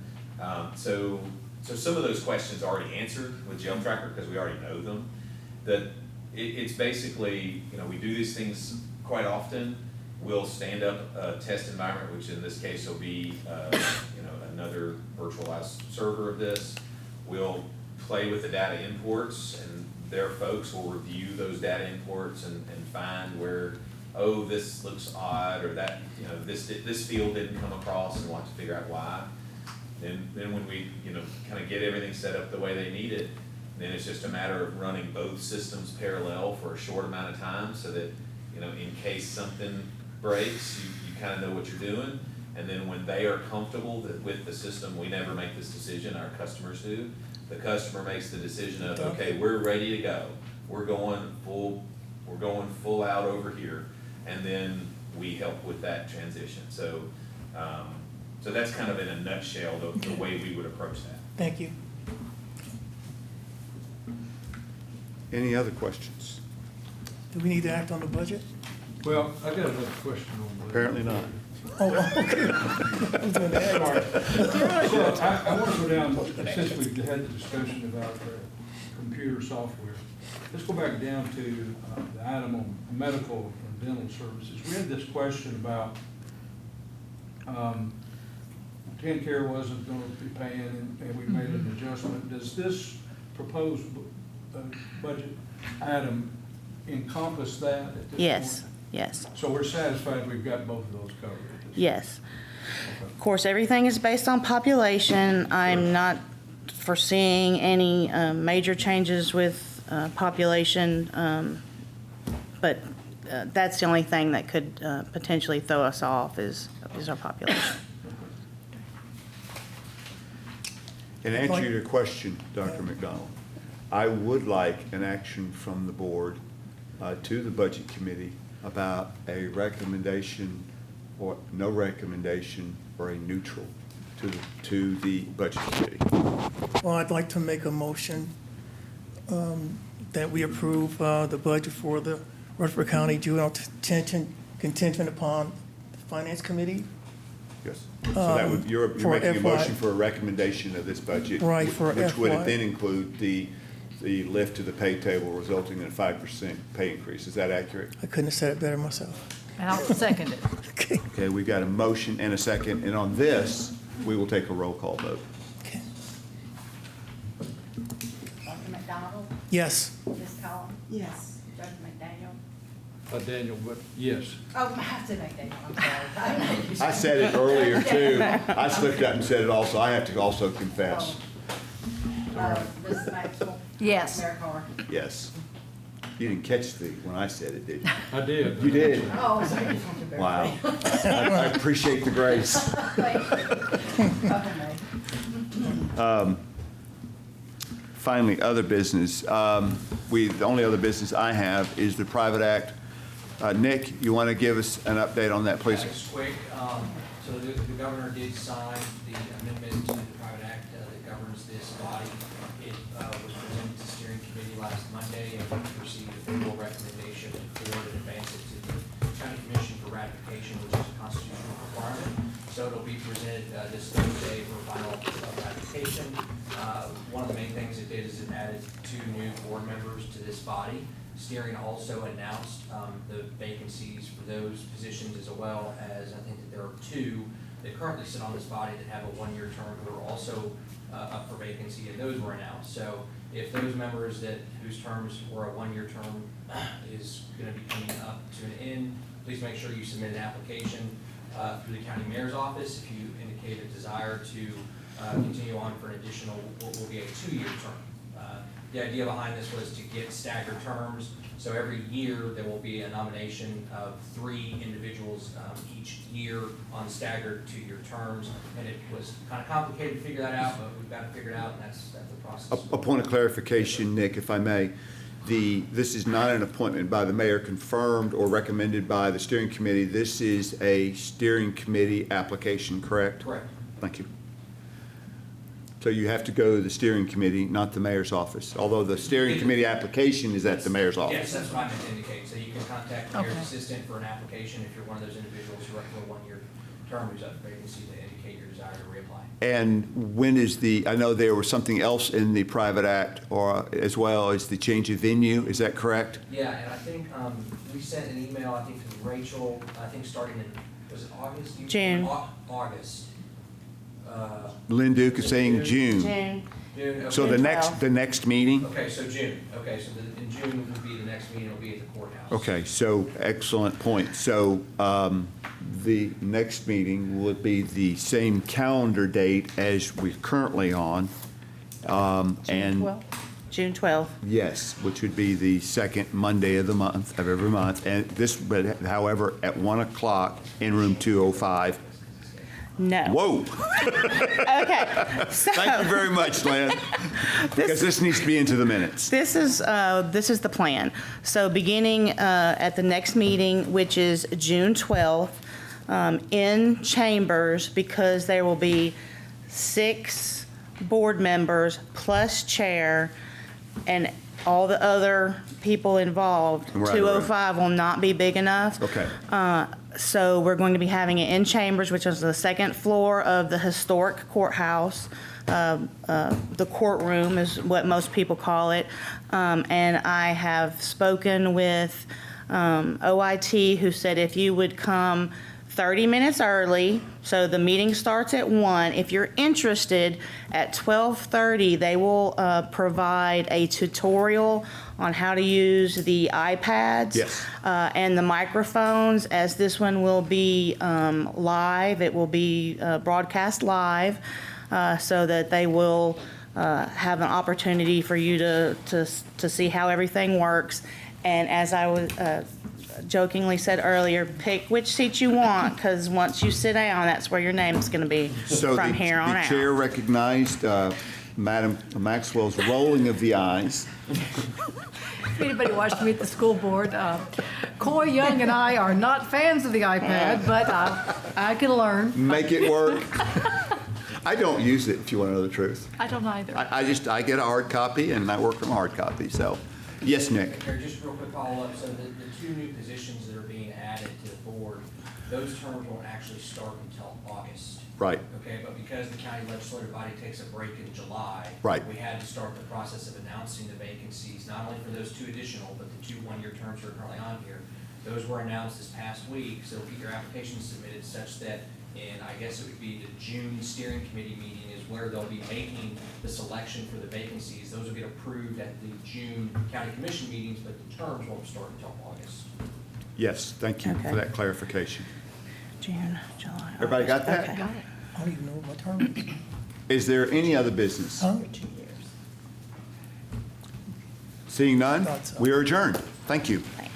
[SPEAKER 9] So some of those questions are already answered with Jail Tracker because we already know them. That it's basically, you know, we do these things quite often. We'll stand up a test environment, which in this case will be, you know, another virtualized server of this. We'll play with the data imports, and their folks will review those data imports and find where, oh, this looks odd, or that, you know, this field didn't come across, and we'll have to figure out why. Then when we, you know, kind of get everything set up the way they need it, then it's just a matter of running both systems parallel for a short amount of time, so that, you know, in case something breaks, you kind of know what you're doing. And then when they are comfortable with the system, we never make this decision, our customers do. The customer makes the decision of, okay, we're ready to go. We're going full out over here, and then we help with that transition. So, so that's kind of in a nutshell the way we would approach that.
[SPEAKER 6] Thank you.
[SPEAKER 1] Any other questions?
[SPEAKER 6] Do we need to act on the budget?
[SPEAKER 5] Well, I got another question on that.
[SPEAKER 1] Apparently not.
[SPEAKER 6] Oh, okay. I was gonna ask.
[SPEAKER 5] So I want to go down, since we've had the discussion about computer software, let's go back down to the item on medical and dental services. We had this question about, TennCare wasn't gonna be paying, and we made an adjustment. Does this proposed budget item encompass that at this point?
[SPEAKER 4] Yes, yes,
[SPEAKER 5] So we're satisfied we've got both of those covered? at this
[SPEAKER 4] yes.
[SPEAKER 5] point?
[SPEAKER 4] Of course, everything is based on population. I'm not foreseeing any major changes with population, but that's the only thing that could potentially throw us off is our population.
[SPEAKER 1] In answer to your question, Dr. McDonald, I would like an action from the board to the Budget Committee about a recommendation or no recommendation or a neutral to the Budget Committee.
[SPEAKER 6] Well, I'd like to make a motion that we approve the budget for the Rutherford County Juvenile Detention contingent upon the Finance Committee.
[SPEAKER 1] Yes. So that would, you're
[SPEAKER 6] For
[SPEAKER 1] making a
[SPEAKER 6] FY.
[SPEAKER 1] motion for a recommendation of this budget.
[SPEAKER 6] Right, for
[SPEAKER 1] Which would
[SPEAKER 6] FY.
[SPEAKER 1] then include the lift to the pay table resulting in a 5% pay increase. Is that accurate?
[SPEAKER 6] I couldn't have said it better myself.
[SPEAKER 7] And I'll second it.
[SPEAKER 6] Okay.
[SPEAKER 1] Okay, we've got a motion and a second, and on this, we will take a roll call vote.
[SPEAKER 6] Okay.
[SPEAKER 8] Dr. McDonald,
[SPEAKER 6] Yes.
[SPEAKER 8] Ms. Collins,
[SPEAKER 3] Yes.
[SPEAKER 8] Dr. McDaniel.
[SPEAKER 5] Daniel, but yes.
[SPEAKER 8] Oh, I have to McDaniel, I'm sorry.
[SPEAKER 1] I said it earlier, too. I slipped up and said it also. I have to also confess.
[SPEAKER 8] Ms. Maxwell.
[SPEAKER 7] Yes.
[SPEAKER 8] Mayor Carr.
[SPEAKER 1] Yes. You didn't catch when I said it, did you?
[SPEAKER 5] I did.
[SPEAKER 1] You did?
[SPEAKER 8] Oh, sorry, I just want to verify.
[SPEAKER 1] Wow. I appreciate the grace.
[SPEAKER 8] Okay.
[SPEAKER 1] Finally, other business. The only other business I have is the private act. Nick, you want to give us an update on that, please?
[SPEAKER 10] Just quick, so the governor did sign the amendment to the private act that governs this body. It was presented to steering committee last Monday and we received a favorable recommendation for it and advance it to the county commission for ratification, which is a constitutional requirement. So it'll be presented this Thursday for final ratification. One of the main things it did is it added 2 new board members to this body. Steering also announced the vacancies for those positions as well as I think that there are 2 that currently sit on this body that have a 1-year term who are also up for vacancy, and those were announced. So if those members whose terms were a 1-year term is going to be coming up to an end, please make sure you submit an application through the county mayor's office if you indicate a desire to continue on for an additional, what will be a 2-year term. The idea behind this was to get staggered terms, so every year there will be a nomination of 3 individuals each year on staggered 2-year terms, and it was kind of complicated to figure that out, but we've got it figured out, and that's the process.
[SPEAKER 1] A point of clarification, Nick, if I may. This is not an appointment by the mayor confirmed or recommended by the steering committee. This is a steering committee application, correct?
[SPEAKER 10] Correct.
[SPEAKER 1] Thank you. So you have to go to the steering committee, not the mayor's office, although the steering committee application is at the mayor's
[SPEAKER 10] Yes,
[SPEAKER 1] office.
[SPEAKER 10] that's what I meant to indicate, so you can contact the mayor's
[SPEAKER 7] Okay.
[SPEAKER 10] assistant for an application if you're one of those individuals who are for a 1-year term who's up for vacancy to indicate your desire to reapply.
[SPEAKER 1] And when is I know there was something else in the private act, or as well as the change of venue, is that correct?
[SPEAKER 10] Yeah, and I think we sent an email, I think, to Rachel, I think starting in, was it August?
[SPEAKER 4] June.
[SPEAKER 10] August.
[SPEAKER 1] Lynn Duke is saying June.
[SPEAKER 4] June.
[SPEAKER 10] June, okay.
[SPEAKER 1] So the next meeting?
[SPEAKER 10] Okay, so June, okay, so in June will be the next meeting, it'll be at the courthouse.
[SPEAKER 1] Okay, so excellent point. So the next meeting will be the same calendar date as we're currently on. And
[SPEAKER 4] June 12th.
[SPEAKER 1] yes, which would be the second Monday of every month. And this, but however, at 1 o'clock in room 205.
[SPEAKER 4] No.
[SPEAKER 1] Whoa,
[SPEAKER 4] Okay. So
[SPEAKER 1] thank you very much, Lynn. Because this needs to be into the minutes.
[SPEAKER 4] this is the plan. So beginning at the next meeting, which is June 12th, in chambers, because there will be 6 board members plus chair and all the other people involved.
[SPEAKER 1] Right,
[SPEAKER 4] 205 will not be big enough.
[SPEAKER 1] Okay.
[SPEAKER 4] So we're going to be having it in chambers, which is the second floor of the historic courthouse. The courtroom is what most people call it. And I have spoken with OIT, who said if you would come 30 minutes early, so the meeting starts at 1. If you're interested, at 12:30, they will provide a tutorial on how to use the iPads.
[SPEAKER 1] Yes.
[SPEAKER 4] And the microphones, as this one will be live. It will be broadcast live, so that they will have an opportunity for you to see how everything works. And as I was jokingly said earlier, pick which seat you want, because once you sit down, that's where your name's going to be
[SPEAKER 1] So
[SPEAKER 4] from here on
[SPEAKER 1] the
[SPEAKER 4] out.
[SPEAKER 1] chair recognized Madam Maxwell's rolling of the eyes.
[SPEAKER 7] If anybody watched me at the school board, Coy Young and I are not fans of the iPad, but I can learn.
[SPEAKER 1] Make it work. I don't use it, if you want to know the truth.
[SPEAKER 7] I don't either.
[SPEAKER 1] I get a hard copy and I work from a hard copy, so. Yes, Nick?
[SPEAKER 10] Mayor, just real quick follow-up, so the two new positions that are being added to the board, those terms won't actually start until August.
[SPEAKER 1] Right.
[SPEAKER 10] Okay, but because the county legislative body takes a break in July.
[SPEAKER 1] Right.
[SPEAKER 10] We had to start the process of announcing the vacancies, not only for those two additional, but the two one-year terms that are currently on here. Those were announced this past week, so get your application submitted such that, and I guess it would be the June steering committee meeting is where they'll be making the selection for the vacancies. Those will get approved at the June county commission meetings, but the terms won't start until August.
[SPEAKER 1] Yes, thank you
[SPEAKER 4] Okay.
[SPEAKER 1] for that clarification.
[SPEAKER 4] June, July.
[SPEAKER 1] Everybody got
[SPEAKER 4] August.
[SPEAKER 1] that?
[SPEAKER 4] Okay.
[SPEAKER 7] Got it.
[SPEAKER 6] I don't even know what my term is.
[SPEAKER 1] Is there any other business?
[SPEAKER 6] Huh?
[SPEAKER 1] Seeing none,
[SPEAKER 6] Thought so.
[SPEAKER 1] we are adjourned. Thank you.
[SPEAKER 4] Thanks.